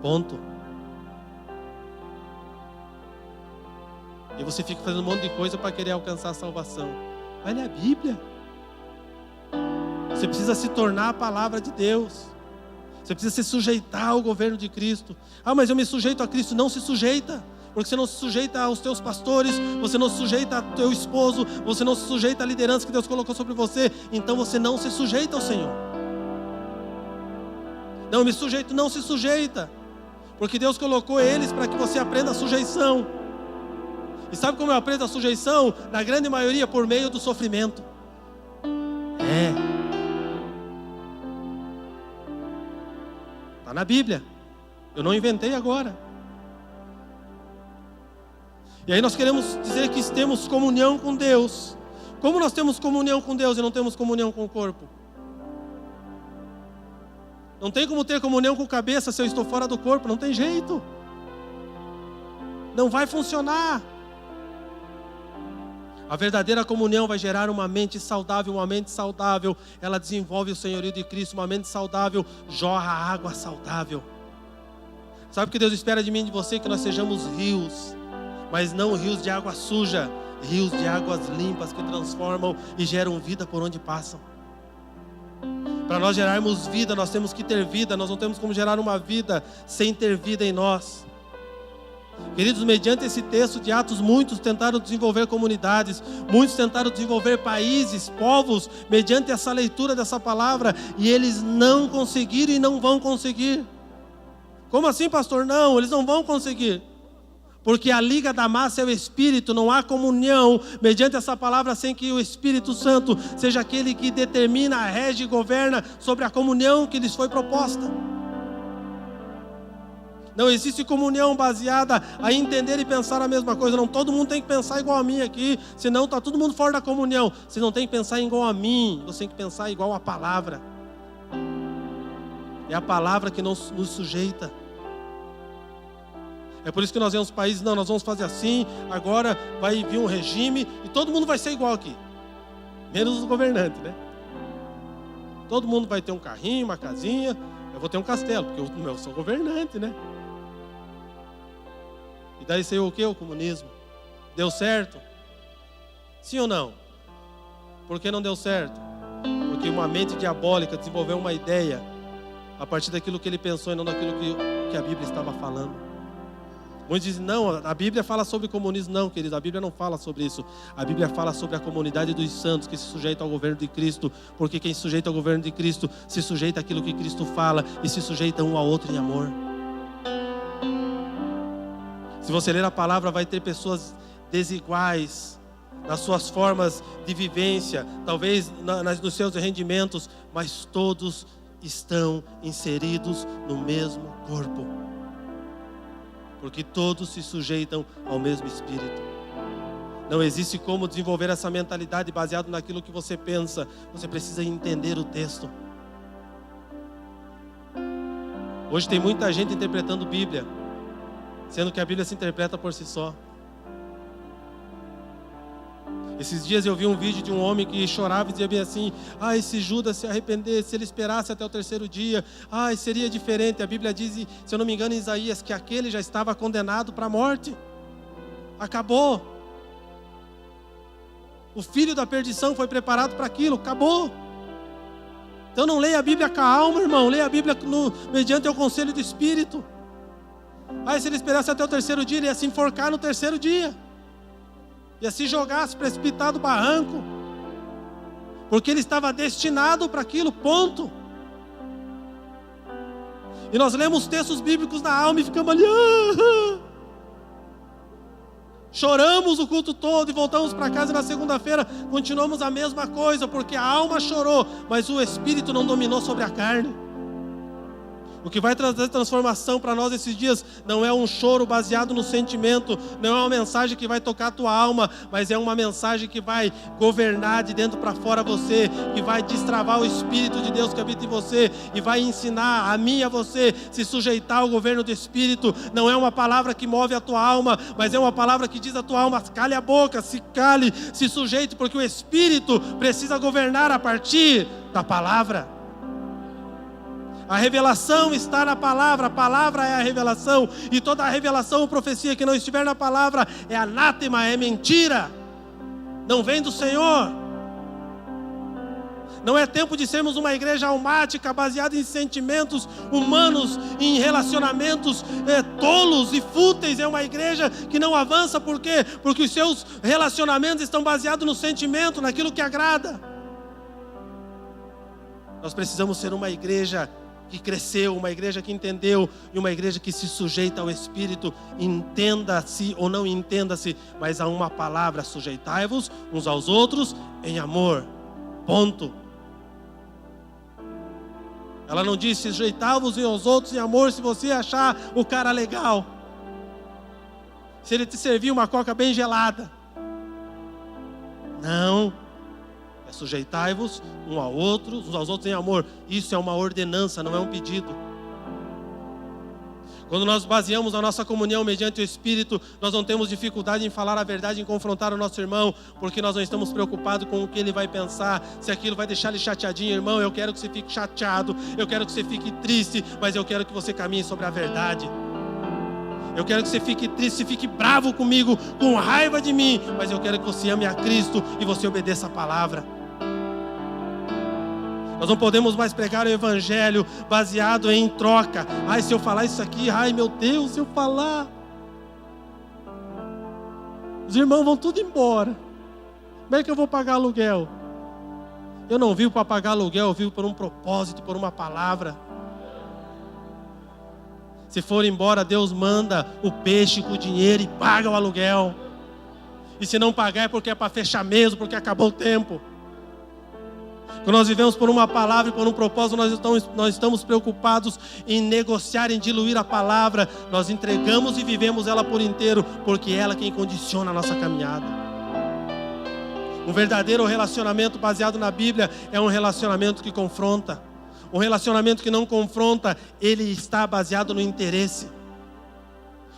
Ponto. E você fica fazendo um monte de coisa para querer alcançar a salvação. Vai ler a Bíblia. Você precisa se tornar a palavra de Deus. Você precisa se sujeitar ao governo de Cristo. Ah, mas eu me sujeito a Cristo. Não se sujeita. Porque você não se sujeita aos teus pastores, você não se sujeita ao teu esposo, você não se sujeita à liderança que Deus colocou sobre você. Então você não se sujeita ao Senhor. Não, me sujeito, não se sujeita. Porque Deus colocou eles para que você aprenda a sujeição. E sabe como eu aprendo a sujeição? Na grande maioria, por meio do sofrimento. Está na Bíblia. Eu não inventei agora. E aí nós queremos dizer que temos comunhão com Deus. Como nós temos comunhão com Deus e não temos comunhão com o corpo? Não tem como ter comunhão com a cabeça se eu estou fora do corpo, não tem jeito. Não vai funcionar. A verdadeira comunhão vai gerar uma mente saudável. Uma mente saudável, ela desenvolve o senhorio de Cristo. Uma mente saudável jorra água saudável. Sabe o que Deus espera de mim e de você? Que nós sejamos rios, mas não rios de água suja, rios de águas limpas que transformam e geram vida por onde passam. Para nós gerarmos vida, nós temos que ter vida. Nós não temos como gerar uma vida sem ter vida em nós. Queridos, mediante esse texto de Atos, muitos tentaram desenvolver comunidades, muitos tentaram desenvolver países, povos, mediante essa leitura dessa palavra, e eles não conseguiram e não vão conseguir. Como assim, pastor? Não, eles não vão conseguir. Porque a liga da massa é o Espírito, não há comunhão mediante essa palavra sem que o Espírito Santo seja aquele que determina, rege e governa sobre a comunhão que lhes foi proposta. Não existe comunhão baseada a entender e pensar a mesma coisa. Não, todo mundo tem que pensar igual a mim aqui, senão está todo mundo fora da comunhão. Você não tem que pensar igual a mim, você tem que pensar igual a palavra. É a palavra que nos sujeita. É por isso que nós vemos países, não, nós vamos fazer assim, agora vai vir um regime e todo mundo vai ser igual aqui. Menos os governantes, né? Todo mundo vai ter um carrinho, uma casinha, eu vou ter um castelo, porque eu sou governante, né? E daí saiu o quê? O comunismo. Deu certo? Sim ou não? Por que não deu certo? Porque uma mente diabólica desenvolveu uma ideia a partir daquilo que ele pensou e não daquilo que a Bíblia estava falando. Muitos dizem, não, a Bíblia fala sobre comunismo. Não, querido, a Bíblia não fala sobre isso. A Bíblia fala sobre a comunidade dos santos que se sujeita ao governo de Cristo, porque quem se sujeita ao governo de Cristo se sujeita àquilo que Cristo fala e se sujeita um ao outro em amor. Se você ler a palavra, vai ter pessoas desiguais nas suas formas de vivência, talvez nos seus rendimentos, mas todos estão inseridos no mesmo corpo. Porque todos se sujeitam ao mesmo Espírito. Não existe como desenvolver essa mentalidade baseado naquilo que você pensa. Você precisa entender o texto. Hoje tem muita gente interpretando Bíblia, sendo que a Bíblia se interpreta por si só. Esses dias eu vi um vídeo de um homem que chorava e dizia bem assim: ai, se Judas se arrependesse, se ele esperasse até o terceiro dia, ai, seria diferente. A Bíblia diz, se eu não me engano, em Isaías, que aquele já estava condenado para a morte. Acabou. O filho da perdição foi preparado para aquilo, acabou. Então não leia a Bíblia com a alma, irmão, leia a Bíblia mediante o conselho do Espírito. Ai, se ele esperasse até o terceiro dia, ele ia se enforcar no terceiro dia. Ia se jogar, se precipitar do barranco, porque ele estava destinado para aquilo, ponto. E nós lemos textos bíblicos na alma e ficamos ali, choramos o culto todo e voltamos para casa e na segunda-feira continuamos a mesma coisa, porque a alma chorou, mas o Espírito não dominou sobre a carne. O que vai trazer transformação para nós esses dias não é um choro baseado no sentimento, não é uma mensagem que vai tocar a tua alma, mas é uma mensagem que vai governar de dentro para fora você, que vai destravar o Espírito de Deus que habita em você e vai ensinar a mim e a você se sujeitar ao governo do Espírito. Não é uma palavra que move a tua alma, mas é uma palavra que diz à tua alma: cale a boca, se cale, se sujeite, porque o Espírito precisa governar a partir da palavra. A revelação está na palavra, a palavra é a revelação, e toda a revelação ou profecia que não estiver na palavra é anátema, é mentira, não vem do Senhor. Não é tempo de sermos uma igreja almática, baseada em sentimentos humanos, em relacionamentos tolos e fúteis. É uma igreja que não avança, por quê? Porque os seus relacionamentos estão baseados no sentimento, naquilo que agrada. Nós precisamos ser uma igreja que cresceu, uma igreja que entendeu e uma igreja que se sujeita ao Espírito. Entenda-se ou não entenda-se, mas há uma palavra: sujeitai-vos uns aos outros em amor, ponto. Ela não diz sujeitai-vos uns aos outros em amor se você achar o cara legal. se ele te servir uma coca bem gelada. Não. É sujeitai-vos uns aos outros em amor. Isso é uma ordenança, não é um pedido. Quando nós baseamos a nossa comunhão mediante o Espírito, nós não temos dificuldade em falar a verdade, em confrontar o nosso irmão, porque nós não estamos preocupados com o que ele vai pensar, se aquilo vai deixar ele chateadinho. Irmão, eu quero que você fique chateado, eu quero que você fique triste, mas eu quero que você caminhe sobre a verdade. Eu quero que você fique triste, fique bravo comigo, com raiva de mim, mas eu quero que você ame a Cristo e você obedeça a palavra. Nós não podemos mais pregar o evangelho baseado em troca. Ai, se eu falar isso aqui, ai meu Deus, se eu falar, os irmãos vão tudo embora. Como é que eu vou pagar aluguel? Eu não vivo para pagar aluguel, eu vivo por um propósito, por uma palavra. Se for embora, Deus manda o peixe com o dinheiro e paga o aluguel. E se não pagar é porque é para fechar mesmo, porque acabou o tempo. Quando nós vivemos por uma palavra e por um propósito, nós estamos preocupados em negociar, em diluir a palavra. Nós entregamos e vivemos ela por inteiro, porque ela é quem condiciona a nossa caminhada. Um verdadeiro relacionamento baseado na Bíblia é um relacionamento que confronta. Um relacionamento que não confronta, ele está baseado no interesse.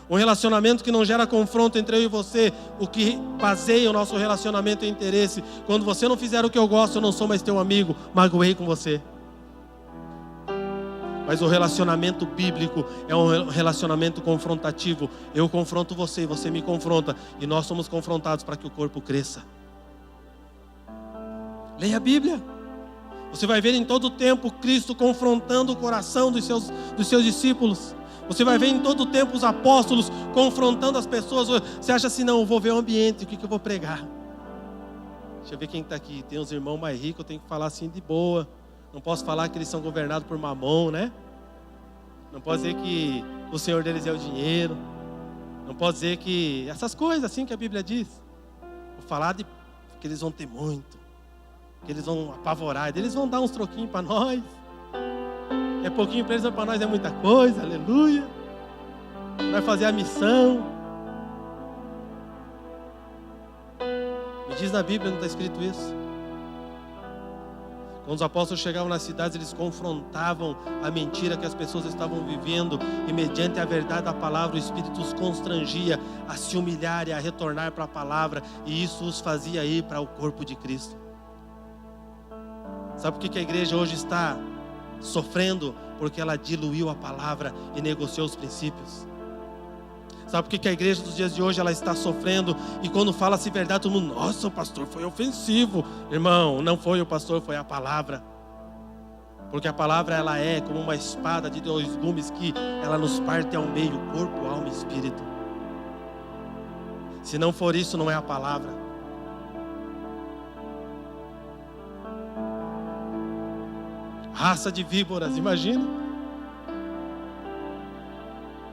Um relacionamento que não gera confronto entre eu e você, o que baseia o nosso relacionamento é interesse. Quando você não fizer o que eu gosto, eu não sou mais teu amigo, magoei com você. Mas o relacionamento bíblico é um relacionamento confrontativo. Eu confronto você, você me confronta, e nós somos confrontados para que o corpo cresça. Leia a Bíblia. Você vai ver em todo o tempo Cristo confrontando o coração dos seus discípulos. Você vai ver em todo o tempo os apóstolos confrontando as pessoas. Você acha assim, não, eu vou ver o ambiente, o que eu vou pregar. Deixa eu ver quem está aqui. Tem uns irmãos mais ricos, eu tenho que falar assim de boa. Não posso falar que eles são governados por mamão, né? Não posso dizer que o Senhor deles é o dinheiro. Não posso dizer que essas coisas assim que a Bíblia diz. Vou falar de que eles vão ter muito, que eles vão apavorar, eles vão dar uns troquinhos para nós. É pouquinho para eles, mas para nós é muita coisa, aleluia. Vai fazer a missão. Me diz na Bíblia, não está escrito isso? Quando os apóstolos chegavam nas cidades, eles confrontavam a mentira que as pessoas estavam vivendo, e mediante a verdade da palavra, o Espírito os constrangia a se humilhar e a retornar para a palavra, e isso os fazia ir para o corpo de Cristo. Sabe por que a igreja hoje está sofrendo? Porque ela diluiu a palavra e negociou os princípios. Sabe por que a igreja dos dias de hoje ela está sofrendo? E quando fala-se verdade, todo mundo, nossa, o pastor foi ofensivo. Irmão, não foi o pastor, foi a palavra. Porque a palavra ela é como uma espada de 2 gumes que ela nos parte ao meio, corpo, alma e espírito. Se não for isso, não é a palavra. Raça de víboras, imagina.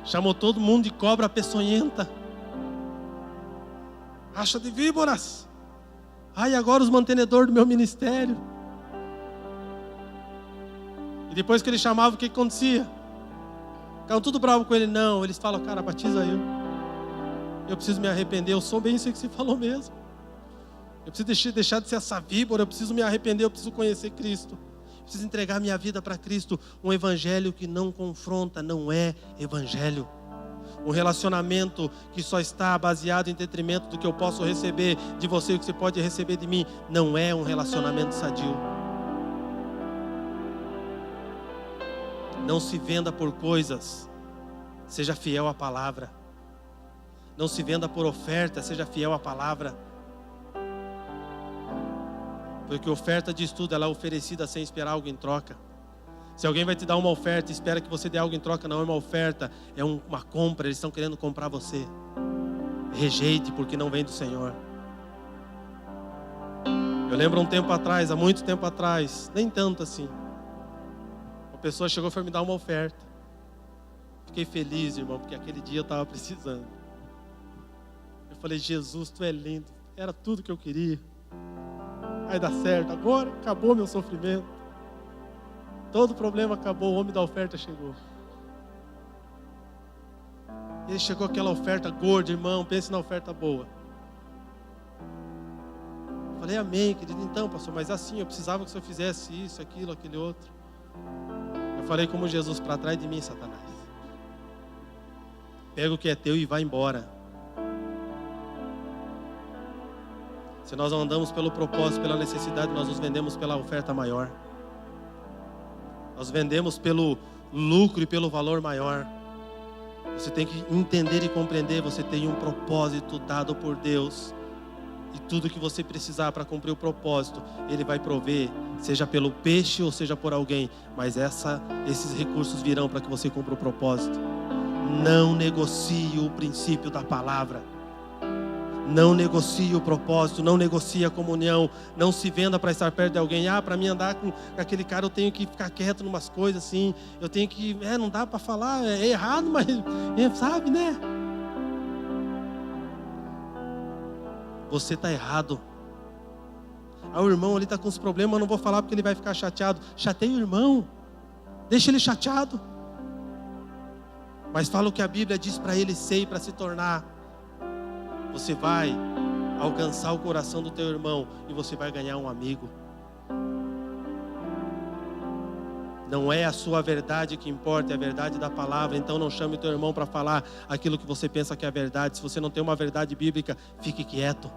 Chamou todo mundo de cobra peçonhenta. Raça de víboras. Ai, agora os mantenedores do meu ministério. E depois que ele chamava, o que acontecia? Ficavam tudo bravo com ele. Não, eles falam, cara, batiza eu preciso me arrepender. Eu sou bem isso que você falou mesmo. Eu preciso deixar de ser essa víbora. Eu preciso me arrepender, eu preciso conhecer Cristo. Preciso entregar minha vida para Cristo. Um evangelho que não confronta não é evangelho. Um relacionamento que só está baseado em detrimento do que eu posso receber de você e o que você pode receber de mim não é um relacionamento sadio. Não se venda por coisas, seja fiel à palavra. Não se venda por oferta, seja fiel à palavra. Porque oferta diz tudo, ela é oferecida sem esperar algo em troca. Se alguém vai te dar uma oferta e espera que você dê algo em troca, não é uma oferta, é uma compra, eles estão querendo comprar você. Rejeite, porque não vem do Senhor. Eu lembro um tempo atrás, há muito tempo atrás, nem tanto assim, uma pessoa chegou e foi me dar uma oferta. Fiquei feliz, irmão, porque aquele dia eu estava precisando. Eu falei, Jesus, tu é lindo, era tudo que eu queria. Vai dar certo, agora acabou meu sofrimento. Todo problema acabou, o homem da oferta chegou. Ele chegou aquela oferta gorda, irmão, pense na oferta boa. Eu falei, amém, querido. Então, pastor, mas assim, eu precisava que o senhor fizesse isso, aquilo, aquele outro. Eu falei como Jesus, para trás de mim, Satanás. Pega o que é teu e vai embora. Se nós não andamos pelo propósito, pela necessidade, nós nos vendemos pela oferta maior. Nós vendemos pelo lucro e pelo valor maior. Você tem que entender e compreender, você tem um propósito dado por Deus. E tudo que você precisar para cumprir o propósito, Ele vai prover, seja pelo peixe ou seja por alguém. Mas esses recursos virão para que você cumpra o propósito. Não negocie o princípio da palavra. Não negocie o propósito, não negocie a comunhão. Não se venda para estar perto de alguém. Para mim andar com aquele cara eu tenho que ficar quieto em umas coisas assim. Eu tenho que, não dá para falar, é errado, mas sabe, né? Você está errado. O irmão ali está com os problemas, eu não vou falar porque ele vai ficar chateado. Chateia o irmão, deixa ele chateado. Mas fala o que a Bíblia diz para ele ser e para se tornar. Você vai alcançar o coração do teu irmão e você vai ganhar um amigo. Não é a sua verdade que importa, é a verdade da palavra. Então não chame o teu irmão para falar aquilo que você pensa que é a verdade. Se você não tem uma verdade bíblica, fique quieto.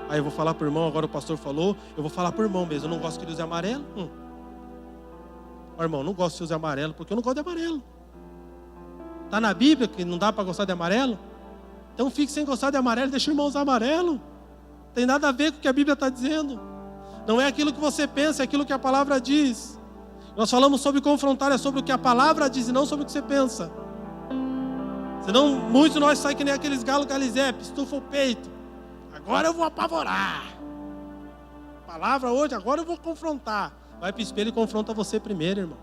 Aí eu vou falar para o irmão, agora o pastor falou, eu vou falar para o irmão mesmo. Eu não gosto que ele use amarelo. Irmão, não gosto que use amarelo porque eu não gosto de amarelo. Está na Bíblia que não dá para gostar de amarelo? Então fique sem gostar de amarelo, deixa o irmão usar amarelo. Tem nada a ver com o que a Bíblia está dizendo. Não é aquilo que você pensa, é aquilo que a palavra diz. Nós falamos sobre confrontar, é sobre o que a palavra diz e não sobre o que você pensa. Senão muitos de nós saem que nem aqueles galos galizé, estufa o peito. Agora eu vou apavorar. Palavra hoje, agora eu vou confrontar. Vai para o espelho e confronta você primeiro, irmão.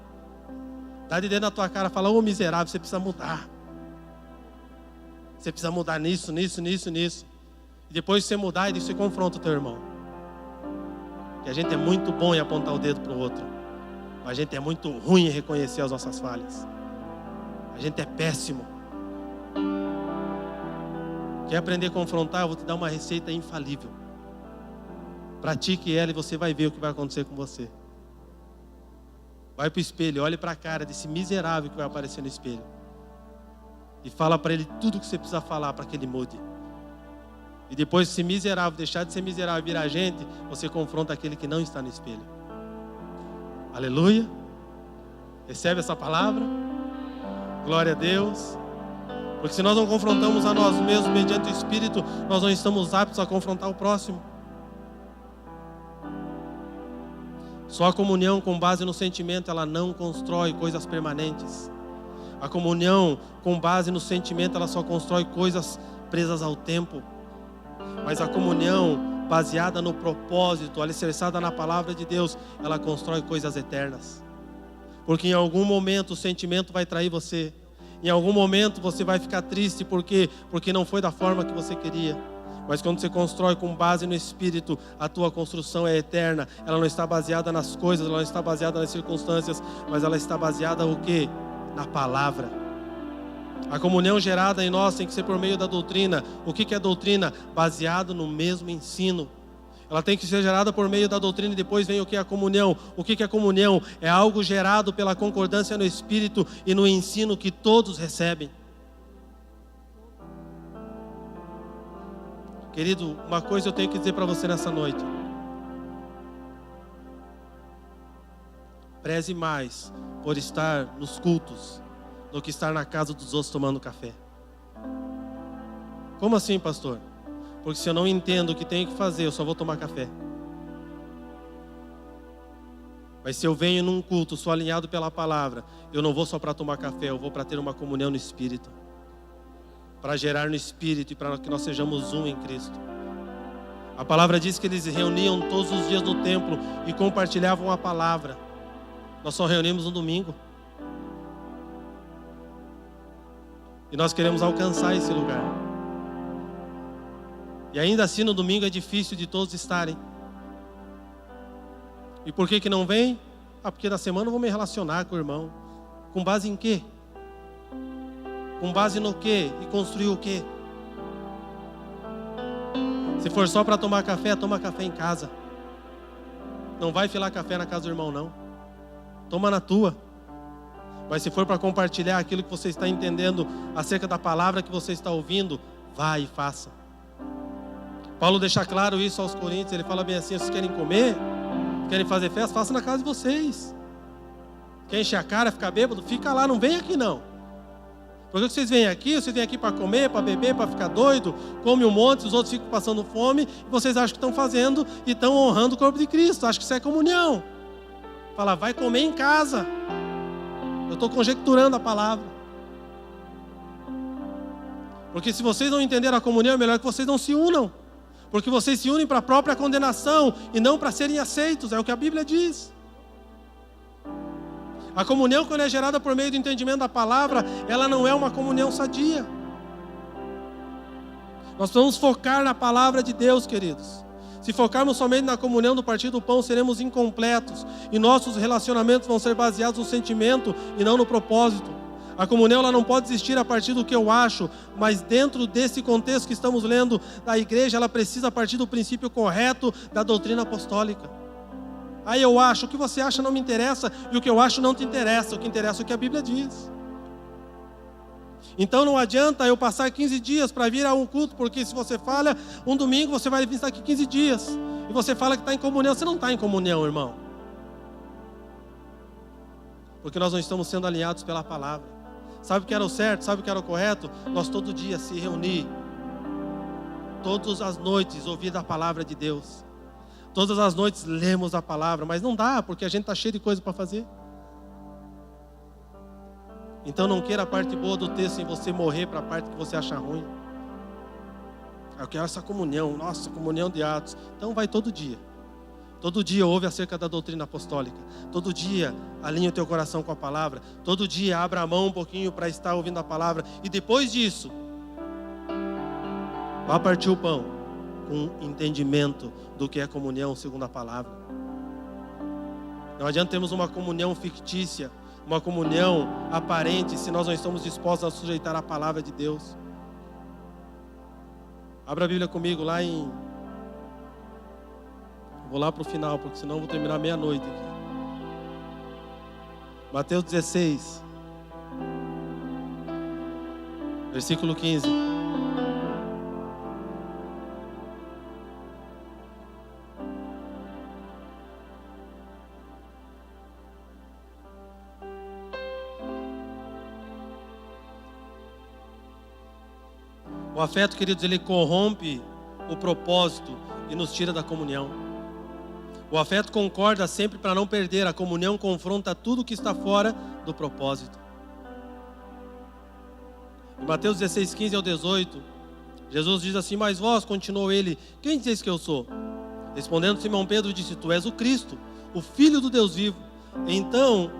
Dá de dentro na tua cara, fala, ô miserável, você precisa mudar. Você precisa mudar nisso. E depois de você mudar, você confronta o teu irmão. Que a gente é muito bom em apontar o dedo para o outro. Mas a gente é muito ruim em reconhecer as nossas falhas. A gente é péssimo. Quer aprender a confrontar? Eu vou te dar uma receita infalível. Pratique ela e você vai ver o que vai acontecer com você. Vai para o espelho, olhe para a cara desse miserável que vai aparecer no espelho. E fala para ele tudo o que você precisa falar para que ele mude. E depois, se miserável deixar de ser miserável e virar gente, você confronta aquele que não está no espelho. Aleluia. Recebe essa palavra? Glória a Deus. Porque se nós não confrontamos a nós mesmos mediante o Espírito, nós não estamos aptos a confrontar o próximo. Só a comunhão com base no sentimento, ela não constrói coisas permanentes. A comunhão com base no sentimento, ela só constrói coisas presas ao tempo. Mas a comunhão baseada no propósito, alicerçada na palavra de Deus, ela constrói coisas eternas. Porque em algum momento o sentimento vai trair você. Em algum momento você vai ficar triste porque não foi da forma que você queria. Mas quando você constrói com base no Espírito, a tua construção é eterna. Ela não está baseada nas coisas, ela não está baseada nas circunstâncias, mas ela está baseada o quê? Na palavra. A comunhão gerada em nós tem que ser por meio da doutrina. O que é doutrina? Baseado no mesmo ensino. Ela tem que ser gerada por meio da doutrina e depois vem o que é a comunhão. O que é a comunhão? É algo gerado pela concordância no Espírito e no ensino que todos recebem. Querido, uma coisa eu tenho que dizer para você nessa noite. Preze mais por estar nos cultos do que estar na casa dos outros tomando café. Como assim, pastor? Porque se eu não entendo o que tenho que fazer, eu só vou tomar café. Mas se eu venho num culto, sou alinhado pela palavra, eu não vou só para tomar café, eu vou para ter uma comunhão no Espírito. Para gerar no Espírito e para que nós sejamos um em Cristo. A palavra diz que eles se reuniam todos os dias no templo e compartilhavam a palavra. Nós só reunimos no domingo. E nós queremos alcançar esse lugar. E ainda assim no domingo é difícil de todos estarem. E por que não vem? Porque na semana eu vou me relacionar com o irmão. Com base em quê? Com base no quê? E construir o quê? Se for só para tomar café, toma café em casa. Não vai filar café na casa do irmão, não. Toma na tua. Mas se for para compartilhar aquilo que você está entendendo acerca da palavra que você está ouvindo, vai e faça. Paulo deixa claro isso aos Coríntios. Ele fala bem assim: vocês querem comer? Querem fazer festa? Faça na casa de vocês. Quer encher a cara, ficar bêbado? Fica lá, não vem aqui não. Porque vocês vêm aqui, vocês vêm aqui para comer, para beber, para ficar doido, come um monte, os outros ficam passando fome, e vocês acham que estão fazendo e estão honrando o corpo de Cristo. Acho que isso é comunhão. Fala, vai comer em casa. Eu estou conjecturando a palavra. Porque se vocês não entenderam a comunhão, é melhor que vocês não se unam. Porque vocês se unem para a própria condenação e não para serem aceitos, é o que a Bíblia diz. A comunhão, quando é gerada por meio do entendimento da palavra, ela não é uma comunhão sadia. Nós precisamos focar na palavra de Deus, queridos. Se focarmos somente na comunhão do partir do pão, seremos incompletos. E nossos relacionamentos vão ser baseados no sentimento e não no propósito. A comunhão ela não pode existir a partir do que eu acho, mas dentro desse contexto que estamos lendo da igreja, ela precisa partir do princípio correto da doutrina apostólica. Aí eu acho, o que você acha não me interessa, e o que eu acho não te interessa, o que interessa é o que a Bíblia diz. Então não adianta eu passar 15 dias para vir a um culto, porque se você falha, um domingo você vai estar aqui 15 dias, e você fala que está em comunhão, você não está em comunhão, irmão. Porque nós não estamos sendo alinhados pela palavra. Sabe o que era o certo, sabe o que era o correto? Nós todo dia se reunir, todas as noites ouvir a palavra de Deus. Todas as noites lemos a palavra, mas não dá, porque a gente está cheio de coisa para fazer. Então não queira a parte boa do texto em você morrer para a parte que você acha ruim. Eu quero essa comunhão, nossa, comunhão de Atos. Então vai todo dia. Todo dia ouve acerca da doutrina apostólica. Todo dia alinha o teu coração com a palavra. Todo dia abra a mão um pouquinho para estar ouvindo a palavra. E depois disso, vá partir o pão com entendimento do que é comunhão segundo a palavra. Não adianta termos uma comunhão fictícia, uma comunhão aparente, se nós não estamos dispostos a sujeitar a palavra de Deus. Abra a Bíblia comigo lá em... Vou lá para o final, porque senão eu vou terminar meia-noite aqui. Mateus 16, versículo 15. O afeto, queridos, ele corrompe o propósito e nos tira da comunhão. O afeto concorda sempre para não perder, a comunhão confronta tudo que está fora do propósito. Em Mateus 16, 15 ao 18, Jesus diz assim: mas vós, continuou ele, quem dizeis que eu sou? Respondendo Simão Pedro, disse: tu és o Cristo, o Filho do Deus vivo. Então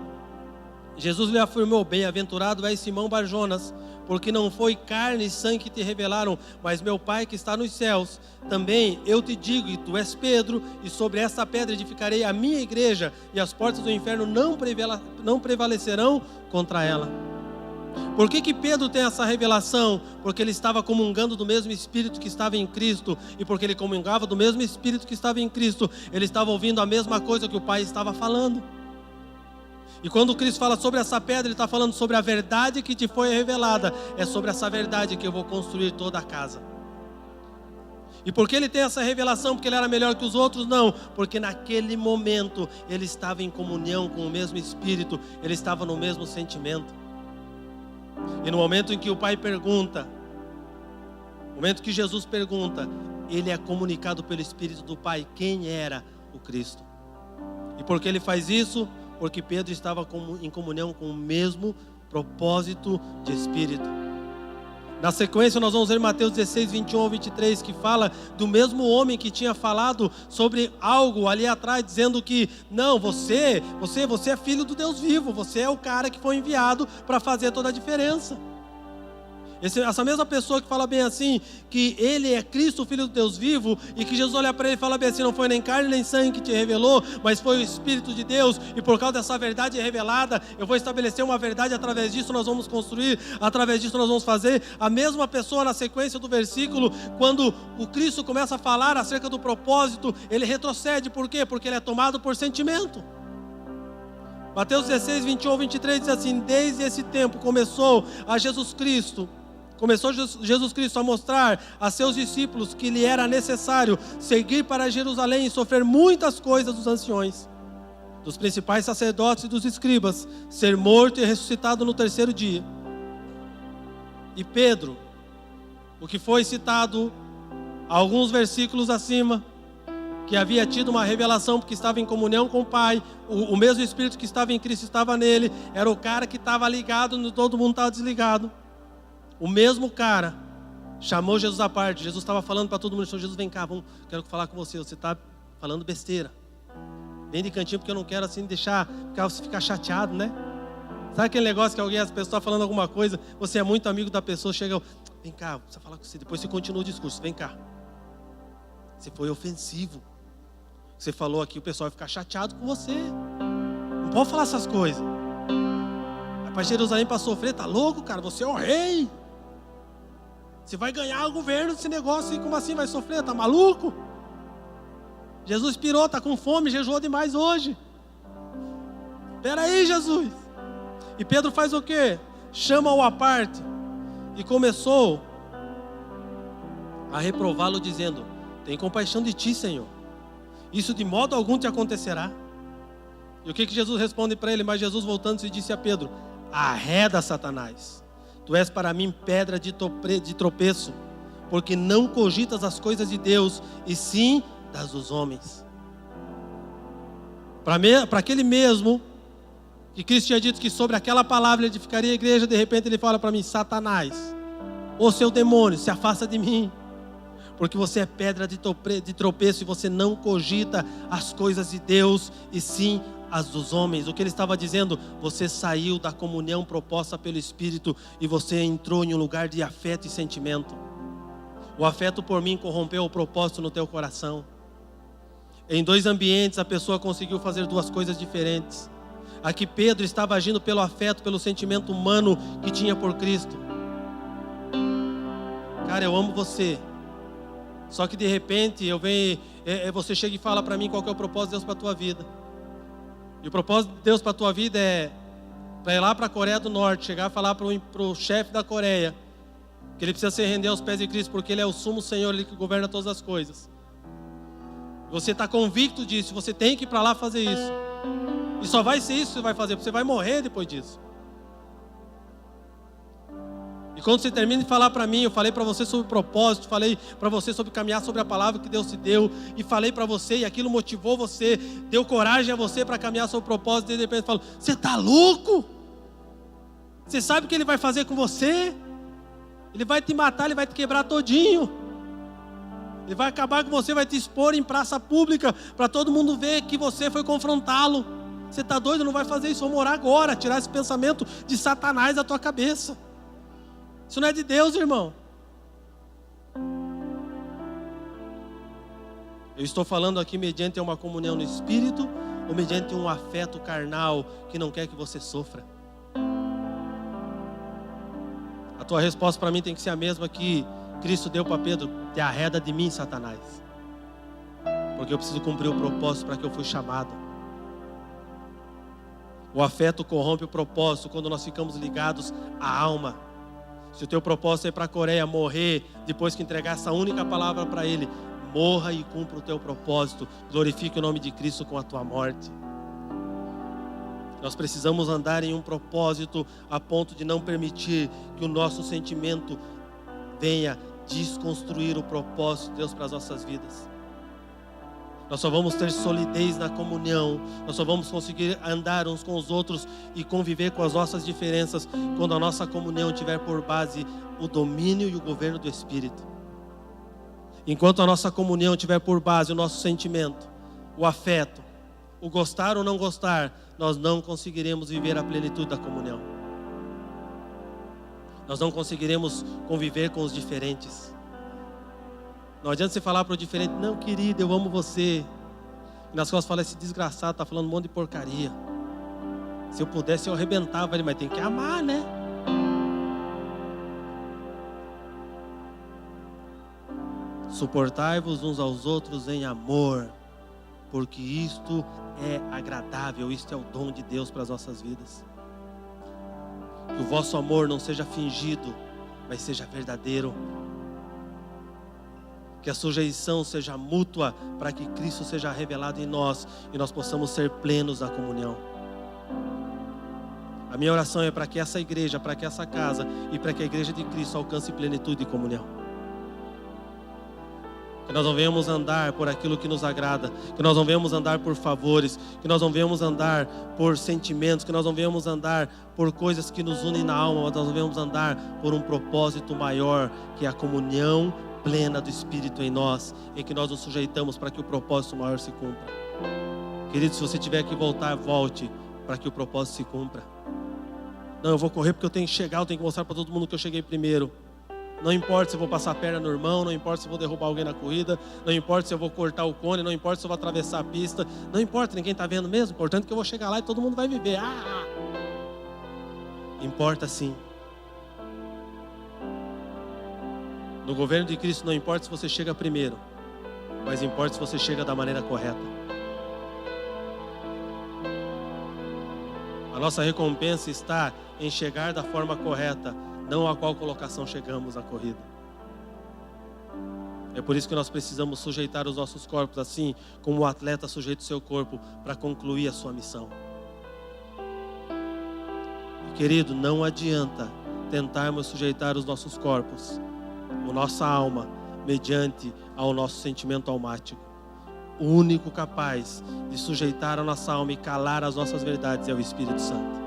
Jesus lhe afirmou: bem-aventurado és Simão Barjonas, porque não foi carne e sangue que te revelaram, mas meu Pai que está nos céus. Também eu te digo, e tu és Pedro, e sobre esta pedra edificarei a minha igreja, e as portas do inferno não prevalecerão contra ela. Por que Pedro tem essa revelação? Porque ele estava comungando do mesmo Espírito que estava em Cristo, e porque ele comungava do mesmo Espírito que estava em Cristo, ele estava ouvindo a mesma coisa que o Pai estava falando. E quando Cristo fala sobre essa pedra, ele está falando sobre a verdade que te foi revelada. É sobre essa verdade que eu vou construir toda a casa. E por que ele tem essa revelação? Porque ele era melhor que os outros? Não, porque naquele momento ele estava em comunhão com o mesmo Espírito, ele estava no mesmo sentimento. E no momento em que o Pai pergunta, no momento que Jesus pergunta, ele é comunicado pelo Espírito do Pai quem era o Cristo. E por que ele faz isso? Porque Pedro estava em comunhão com o mesmo propósito de Espírito. Na sequência nós vamos ver Mateus 16, 21 ao 23, que fala do mesmo homem que tinha falado sobre algo ali atrás, dizendo que, não, você é filho do Deus vivo, você é o cara que foi enviado para fazer toda a diferença. Essa mesma pessoa que fala bem assim, que ele é Cristo, o Filho do Deus vivo, e que Jesus olha para ele e fala bem assim, não foi nem carne nem sangue que te revelou, mas foi o Espírito de Deus, e por causa dessa verdade revelada, eu vou estabelecer uma verdade, através disso nós vamos construir, através disso nós vamos fazer. A mesma pessoa na sequência do versículo, quando o Cristo começa a falar acerca do propósito, ele retrocede, por quê? Porque ele é tomado por sentimento. Mateus 16, 21, 23 diz assim, desde esse tempo começou Jesus Cristo a mostrar a seus discípulos que lhe era necessário seguir para Jerusalém e sofrer muitas coisas dos anciões, dos principais sacerdotes e dos escribas, ser morto e ressuscitado no terceiro dia. E Pedro, o que foi citado alguns versículos acima, que havia tido uma revelação porque estava em comunhão com o Pai, o mesmo Espírito que estava em Cristo estava nele, era o cara que estava ligado, todo mundo estava desligado. O mesmo cara chamou Jesus à parte. Jesus estava falando para todo mundo, Jesus, vem cá, quero falar com você está falando besteira. Vem de cantinho, porque eu não quero assim deixar você ficar chateado, né? Sabe aquele negócio que as pessoas estão falando alguma coisa, você é muito amigo da pessoa, chega, vem cá, precisa falar com você, depois você continua o discurso, vem cá. Você foi ofensivo. Você falou aqui, o pessoal vai ficar chateado com você. Não pode falar essas coisas. Vai para Jerusalém para sofrer, tá louco, cara? Você é o rei. Você vai ganhar o governo desse negócio, e como assim vai sofrer? Tá maluco? Jesus pirou, tá com fome, jejuou demais hoje. Espera aí, Jesus. E Pedro faz o quê? Chama-o à parte e começou a reprová-lo, dizendo, tem compaixão de ti, Senhor. Isso de modo algum te acontecerá. E o que Jesus responde para ele? Mas Jesus, voltando-se, disse a Pedro, arreda, Satanás. Tu és para mim pedra de tropeço, porque não cogitas as coisas de Deus, e sim das dos homens. Para aquele mesmo que Cristo tinha dito que sobre aquela palavra ele edificaria a igreja, de repente ele fala para mim, Satanás, ô seu demônio, se afasta de mim, porque você é pedra de tropeço e você não cogita as coisas de Deus, e sim as dos homens. O que ele estava dizendo, você saiu da comunhão proposta pelo Espírito e você entrou em um lugar de afeto e sentimento. O afeto por mim corrompeu o propósito no teu coração. Em dois ambientes a pessoa conseguiu fazer duas coisas diferentes. Aqui Pedro estava agindo pelo afeto, pelo sentimento humano que tinha por Cristo. Cara, eu amo você. Só que de repente você chega e fala para mim qual que é o propósito de Deus para a tua vida. E o propósito de Deus para a tua vida é para ir lá para a Coreia do Norte, chegar e falar para o chefe da Coreia que ele precisa se render aos pés de Cristo, porque ele é o sumo Senhor, ele que governa todas as coisas. Você está convicto disso, você tem que ir para lá fazer isso. E só vai ser isso que você vai fazer, porque você vai morrer depois disso. E quando você termina de falar para mim, eu falei para você sobre o propósito, falei para você sobre caminhar sobre a palavra que Deus te deu, e falei para você, e aquilo motivou você, deu coragem a você para caminhar sobre o propósito, e de repente falo, você está louco? Você sabe o que ele vai fazer com você? Ele vai te matar, ele vai te quebrar todinho. Ele vai acabar com você, vai te expor em praça pública, para todo mundo ver que você foi confrontá-lo. Você está doido? Não vai fazer isso, vamos orar agora, tirar esse pensamento de Satanás da tua cabeça. Isso não é de Deus, irmão. Eu estou falando aqui mediante uma comunhão no Espírito ou mediante um afeto carnal que não quer que você sofra? A tua resposta para mim tem que ser a mesma que Cristo deu para Pedro: te arreda de mim, Satanás, porque eu preciso cumprir o propósito para que eu fui chamado. O afeto corrompe o propósito quando nós ficamos ligados à alma. Se o teu propósito é ir para a Coreia morrer, depois que entregar essa única palavra para Ele, morra e cumpra o teu propósito. Glorifique o nome de Cristo com a tua morte. Nós precisamos andar em um propósito a ponto de não permitir que o nosso sentimento venha desconstruir o propósito de Deus para as nossas vidas. Nós só vamos ter solidez na comunhão, nós só vamos conseguir andar uns com os outros e conviver com as nossas diferenças quando a nossa comunhão tiver por base o domínio e o governo do Espírito. Enquanto a nossa comunhão tiver por base o nosso sentimento, o afeto, o gostar ou não gostar, nós não conseguiremos viver a plenitude da comunhão. nós não conseguiremos conviver com os diferentes. Não adianta você falar para o diferente: não, querido, eu amo você. E nas costas fala: esse desgraçado está falando um monte de porcaria. Se eu pudesse, eu arrebentava ele, mas tem que amar, né? Suportai-vos uns aos outros em amor, porque isto é agradável, isto é o dom de Deus para as nossas vidas. Que o vosso amor não seja fingido, mas seja verdadeiro. Que a sujeição seja mútua, para que Cristo seja revelado em nós e nós possamos ser plenos da comunhão. A minha oração é para que essa igreja, para que essa casa e para que a igreja de Cristo alcance plenitude e comunhão. Que nós não venhamos andar por aquilo que nos agrada, que nós não venhamos andar por favores, que nós não venhamos andar por sentimentos, que nós não venhamos andar por coisas que nos unem na alma, mas nós não venhamos andar por um propósito maior, que é a comunhão plena do Espírito em nós, em que nós nos sujeitamos para que o propósito maior se cumpra. Querido, se você tiver que voltar, volte para que o propósito se cumpra. Não, eu vou correr porque eu tenho que chegar, eu tenho que mostrar para todo mundo que eu cheguei primeiro. Não importa se eu vou passar a perna no irmão, não importa se eu vou derrubar alguém na corrida, não importa se eu vou cortar o cone, não importa se eu vou atravessar a pista, não importa, ninguém está vendo mesmo, importante que eu vou chegar lá e todo mundo vai me ver. Importa sim. No governo de Cristo não importa se você chega primeiro, mas importa se você chega da maneira correta. A nossa recompensa está em chegar da forma correta, não a qual colocação chegamos na corrida. É por isso que nós precisamos sujeitar os nossos corpos, assim como o atleta sujeita o seu corpo para concluir a sua missão. E, querido, não adianta tentarmos sujeitar os nossos corpos, a nossa alma, mediante ao nosso sentimento almático. O único capaz de sujeitar a nossa alma e calar as nossas verdades é o Espírito Santo.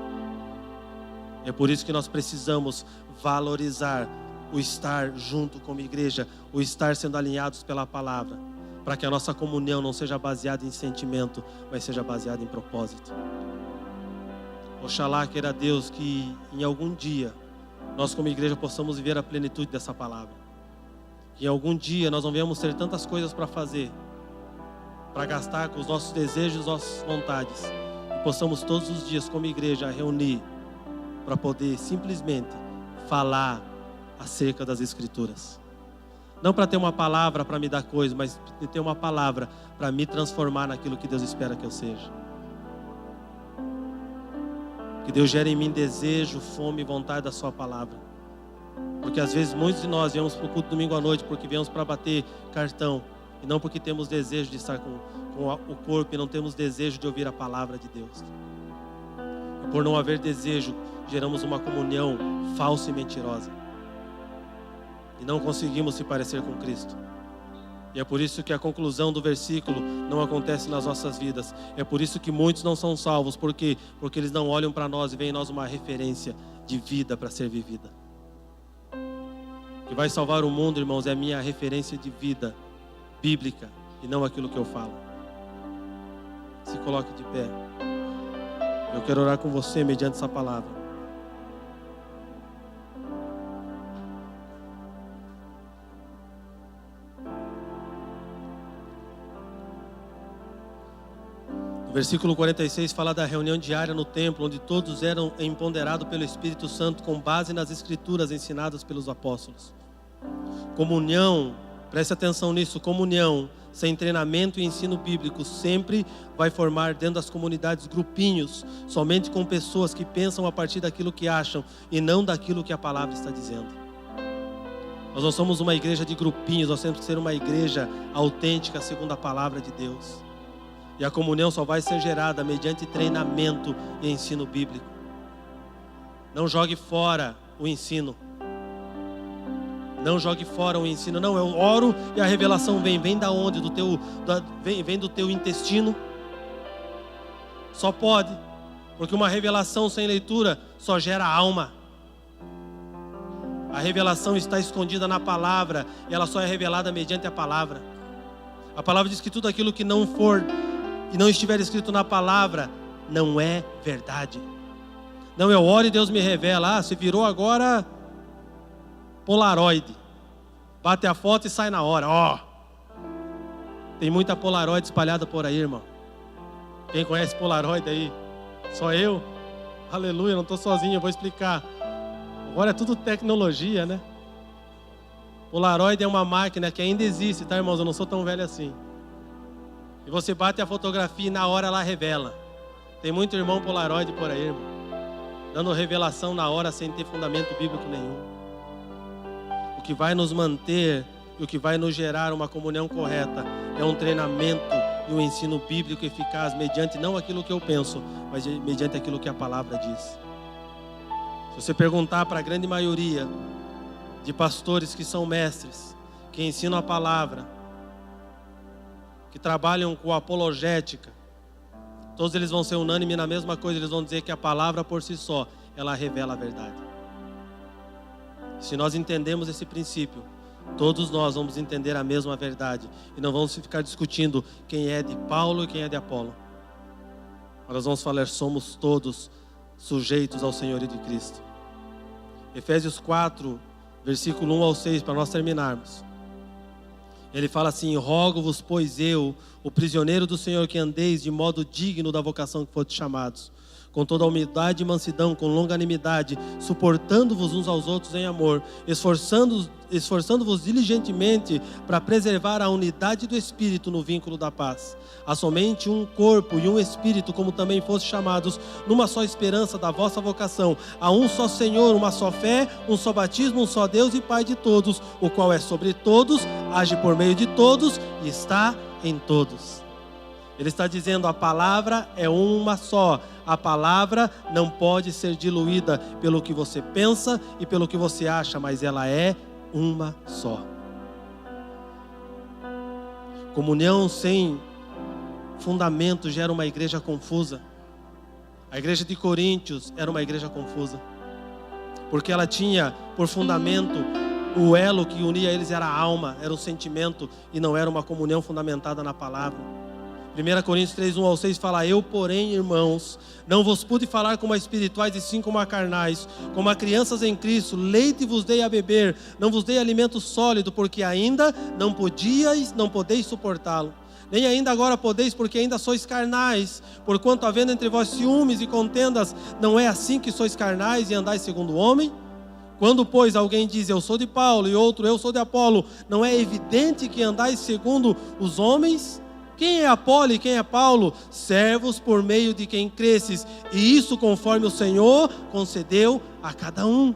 É por isso que nós precisamos valorizar o estar junto como igreja, o estar sendo alinhados pela palavra, para que a nossa comunhão não seja baseada em sentimento, mas seja baseada em propósito. Oxalá queira Deus que em algum dia nós como igreja possamos viver a plenitude dessa palavra. Que em algum dia nós não venhamos ter tantas coisas para fazer, para gastar com os nossos desejos, as nossas vontades, e possamos todos os dias como igreja reunir para poder simplesmente falar acerca das Escrituras. Não para ter uma palavra para me dar coisa, mas de ter uma palavra para me transformar naquilo que Deus espera que eu seja. Que Deus gere em mim desejo, fome e vontade da sua palavra. Porque às vezes muitos de nós viemos para o culto domingo à noite porque viemos para bater cartão, e não porque temos desejo de estar com o corpo e não temos desejo de ouvir a palavra de Deus. E por não haver desejo, geramos uma comunhão falsa e mentirosa. E não conseguimos se parecer com Cristo. E é por isso que a conclusão do versículo não acontece nas nossas vidas. É por isso que muitos não são salvos. Por quê? Porque eles não olham para nós e veem em nós uma referência de vida para ser vivida. O que vai salvar o mundo, irmãos, é a minha referência de vida bíblica e não aquilo que eu falo. Se coloque de pé. Eu quero orar com você mediante essa palavra. O versículo 46 fala da reunião diária no templo, onde todos eram empoderados pelo Espírito Santo com base nas Escrituras ensinadas pelos apóstolos. Comunhão, preste atenção nisso, comunhão sem treinamento e ensino bíblico sempre vai formar dentro das comunidades grupinhos, somente com pessoas que pensam a partir daquilo que acham e não daquilo que a palavra está dizendo. Nós não somos uma igreja de grupinhos, nós temos que ser uma igreja autêntica segundo a palavra de Deus. E a comunhão só vai ser gerada mediante treinamento e ensino bíblico. Não jogue fora o ensino. Não jogue fora o ensino. Não, eu oro e a revelação vem. Vem da onde? Vem do teu intestino. Só pode. Porque uma revelação sem leitura só gera alma. A revelação está escondida na palavra. E ela só é revelada mediante a palavra. A palavra diz que tudo aquilo que não for e não estiver escrito na palavra não é verdade. Não, eu oro e Deus me revela. Se virou agora Polaroid. Bate a foto e sai na hora. Ó. Tem muita Polaroid espalhada por aí, irmão. Quem conhece Polaroid aí? Só eu? Aleluia, não estou sozinho, eu vou explicar. Agora é tudo tecnologia, né? Polaroid é uma máquina que ainda existe, tá, irmãos? Eu não sou tão velho assim. E você bate a fotografia e na hora ela revela. Tem muito irmão Polaroid por aí, irmão, dando revelação na hora sem ter fundamento bíblico nenhum. O que vai nos manter e o que vai nos gerar uma comunhão correta é um treinamento e um ensino bíblico eficaz mediante não aquilo que eu penso, mas mediante aquilo que a palavra diz. Se você perguntar para a grande maioria de pastores que são mestres, que ensinam a palavra, que trabalham com apologética, todos eles vão ser unânimes na mesma coisa. Eles vão dizer que a palavra por si só, ela revela a verdade. Se nós entendemos esse princípio, todos nós vamos entender a mesma verdade e não vamos ficar discutindo quem é de Paulo e quem é de Apolo. Nós vamos falar, somos todos sujeitos ao senhorio de Cristo. Efésios 4, versículo 1 ao 6, para nós terminarmos. Ele fala assim: rogo-vos, pois eu, o prisioneiro do Senhor, que andeis de modo digno da vocação que foste chamados, com toda a humildade e mansidão, com longanimidade, suportando-vos uns aos outros em amor, esforçando-vos diligentemente para preservar a unidade do Espírito no vínculo da paz. Há somente um corpo e um Espírito, como também foste chamados, numa só esperança da vossa vocação. Há um só Senhor, uma só fé, um só batismo, um só Deus e Pai de todos, o qual é sobre todos, age por meio de todos e está em todos. Ele está dizendo, a palavra é uma só. A palavra não pode ser diluída pelo que você pensa e pelo que você acha, mas ela é uma só. Comunhão sem fundamento gera uma igreja confusa. A igreja de Coríntios era uma igreja confusa, porque ela tinha por fundamento o elo que unia eles era a alma, era o sentimento, e não era uma comunhão fundamentada na palavra. 1 Coríntios 3, 1 ao 6 fala: eu, porém, irmãos, não vos pude falar como a espirituais e sim como a carnais, como a crianças em Cristo. Leite vos dei a beber, não vos dei alimento sólido, porque ainda não podeis suportá-lo. Nem ainda agora podeis, porque ainda sois carnais. Porquanto havendo entre vós ciúmes e contendas, não é assim que sois carnais e andais segundo o homem? Quando, pois, alguém diz, eu sou de Paulo, e outro, eu sou de Apolo, não é evidente que andais segundo os homens? Quem é Apolo e quem é Paulo? Servos por meio de quem cresces, e isso conforme o Senhor concedeu a cada um.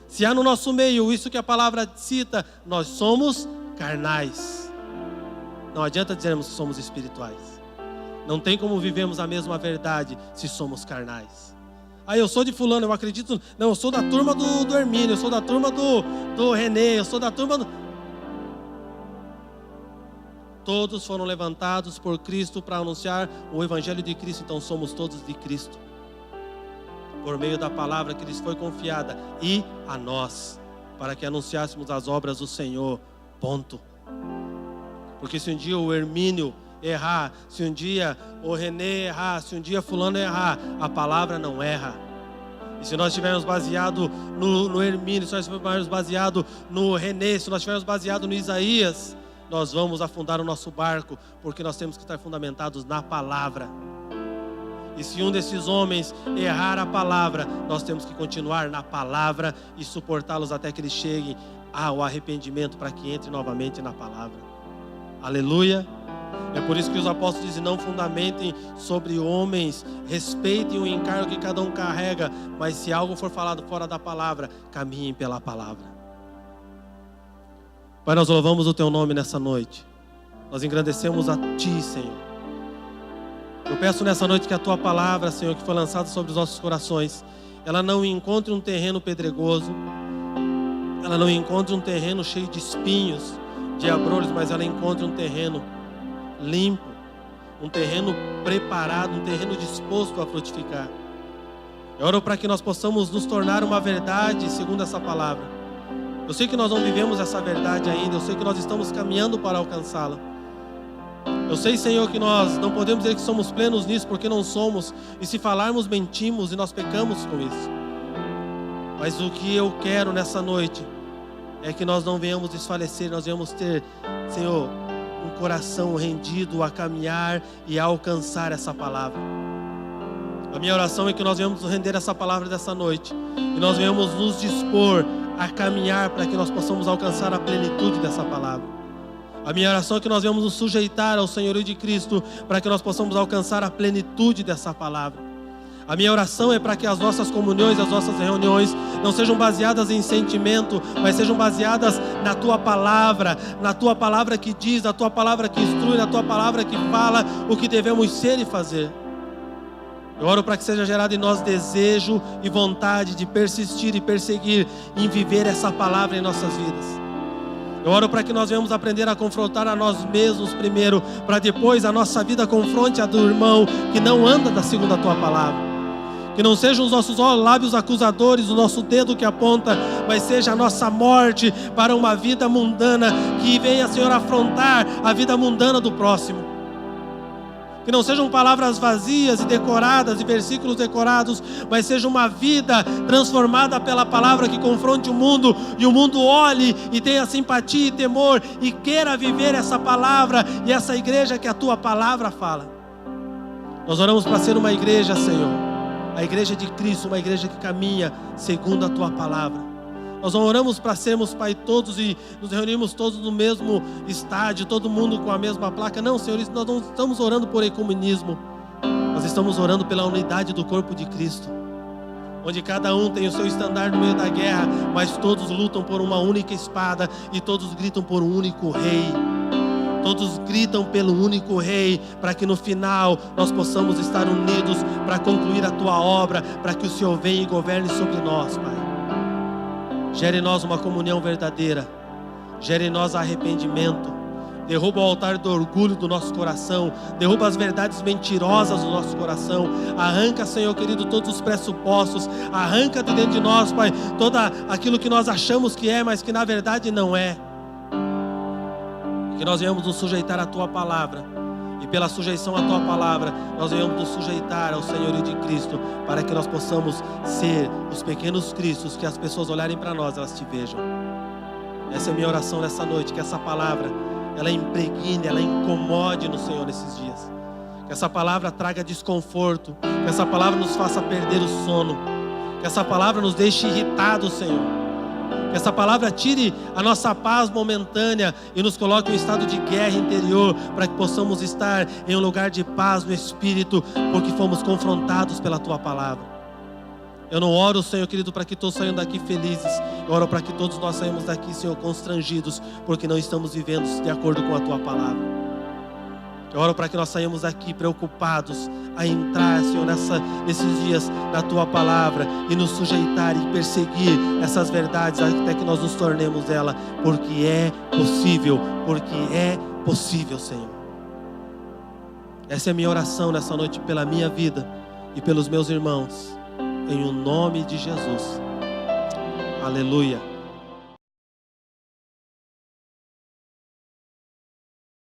Se há no nosso meio isso que a palavra cita, nós somos carnais. Não adianta dizermos que somos espirituais. Não tem como vivemos a mesma verdade se somos carnais. Ah, eu sou de fulano, eu acredito. Não, eu sou da turma do Hermínio, eu sou da turma do René, eu sou da turma do... Todos foram levantados por Cristo para anunciar o Evangelho de Cristo, então somos todos de Cristo. Por meio da palavra que lhes foi confiada e a nós, para que anunciássemos as obras do Senhor, ponto. Porque se um dia o Hermínio errar, se um dia o René errar, se um dia fulano errar, a palavra não erra. E se nós estivermos baseado no Hermínio, se nós estivermos baseado no René, se nós estivermos baseado no Isaías, nós vamos afundar o nosso barco, porque nós temos que estar fundamentados na palavra. E se um desses homens errar a palavra, nós temos que continuar na palavra e suportá-los até que eles cheguem ao arrependimento, para que entre novamente na palavra. Aleluia! É por isso que os apóstolos dizem, não fundamentem sobre homens, respeitem o encargo que cada um carrega, mas se algo for falado fora da palavra, caminhem pela palavra. Pai, nós louvamos o Teu nome nessa noite. Nós engrandecemos a Ti, Senhor. Eu peço nessa noite que a Tua palavra, Senhor, que foi lançada sobre os nossos corações, ela não encontre um terreno pedregoso, ela não encontre um terreno cheio de espinhos, de abrolhos, mas ela encontre um terreno limpo, um terreno preparado, um terreno disposto a frutificar. Eu oro para que nós possamos nos tornar uma verdade segundo essa palavra. Eu sei que nós não vivemos essa verdade ainda, eu sei que nós estamos caminhando para alcançá-la. Eu sei, Senhor, que nós não podemos dizer que somos plenos nisso, porque não somos, e se falarmos mentimos e nós pecamos com isso. Mas o que eu quero nessa noite é que nós não venhamos desfalecer, nós venhamos ter, Senhor, um coração rendido a caminhar e a alcançar essa palavra. A minha oração é que nós venhamos render essa palavra dessa noite e nós venhamos nos dispor a caminhar para que nós possamos alcançar a plenitude dessa palavra. A minha oração é que nós venhamos nos sujeitar ao senhorio de Cristo para que nós possamos alcançar a plenitude dessa palavra. A minha oração é para que as nossas comunhões, as nossas reuniões não sejam baseadas em sentimento, mas sejam baseadas na Tua palavra que diz, na Tua palavra que instrui, na Tua palavra que fala o que devemos ser e fazer. Eu oro para que seja gerado em nós desejo e vontade de persistir e perseguir em viver essa palavra em nossas vidas. Eu oro para que nós venhamos aprender a confrontar a nós mesmos primeiro, para depois a nossa vida confronte a do irmão que não anda segundo a Tua palavra. Que não sejam os nossos lábios acusadores, o nosso dedo que aponta, mas seja a nossa morte para uma vida mundana, que venha, Senhor, afrontar a vida mundana do próximo. Que não sejam palavras vazias e decoradas e versículos decorados, mas seja uma vida transformada pela palavra que confronte o mundo, e o mundo olhe e tenha simpatia e temor e queira viver essa palavra e essa igreja que a Tua palavra fala. Nós oramos para ser uma igreja, Senhor, a igreja de Cristo, uma igreja que caminha segundo a Tua palavra. Nós não oramos para sermos, Pai, todos e nos reunimos todos no mesmo estádio, todo mundo com a mesma placa. Não, Senhor, nós não estamos orando por ecumenismo. Nós estamos orando pela unidade do corpo de Cristo, onde cada um tem o seu estandarte no meio da guerra, mas todos lutam por uma única espada e todos gritam por um único rei. Todos gritam pelo único rei, para que no final nós possamos estar unidos para concluir a Tua obra, para que o Senhor venha e governe sobre nós, Pai. Gere em nós uma comunhão verdadeira, gere em nós arrependimento, derruba o altar do orgulho do nosso coração, derruba as verdades mentirosas do nosso coração, arranca, Senhor querido, todos os pressupostos, arranca de dentro de nós, Pai, todo aquilo que nós achamos que é, mas que na verdade não é. Que nós venhamos nos sujeitar à Tua palavra, e pela sujeição à Tua palavra, nós venhamos nos sujeitar ao senhorio de Cristo, para que nós possamos ser os pequenos Cristos, que as pessoas olharem para nós, elas Te vejam. Essa é a minha oração nessa noite, que essa palavra, ela impregne, ela incomode no Senhor nesses dias. Que essa palavra traga desconforto, que essa palavra nos faça perder o sono, que essa palavra nos deixe irritados, Senhor. Que essa palavra tire a nossa paz momentânea e nos coloque em um estado de guerra interior, para que possamos estar em um lugar de paz no Espírito, porque fomos confrontados pela Tua palavra. Eu não oro, Senhor querido, para que todos saiam daqui felizes. Eu oro para que todos nós saímos daqui, Senhor, constrangidos, porque não estamos vivendo de acordo com a Tua palavra. Eu oro para que nós saímos daqui preocupados a entrar, Senhor, nesses dias na Tua palavra e nos sujeitar e perseguir essas verdades até que nós nos tornemos ela, porque é possível, Senhor. Essa é a minha oração nessa noite pela minha vida e pelos meus irmãos, em o nome de Jesus. Aleluia.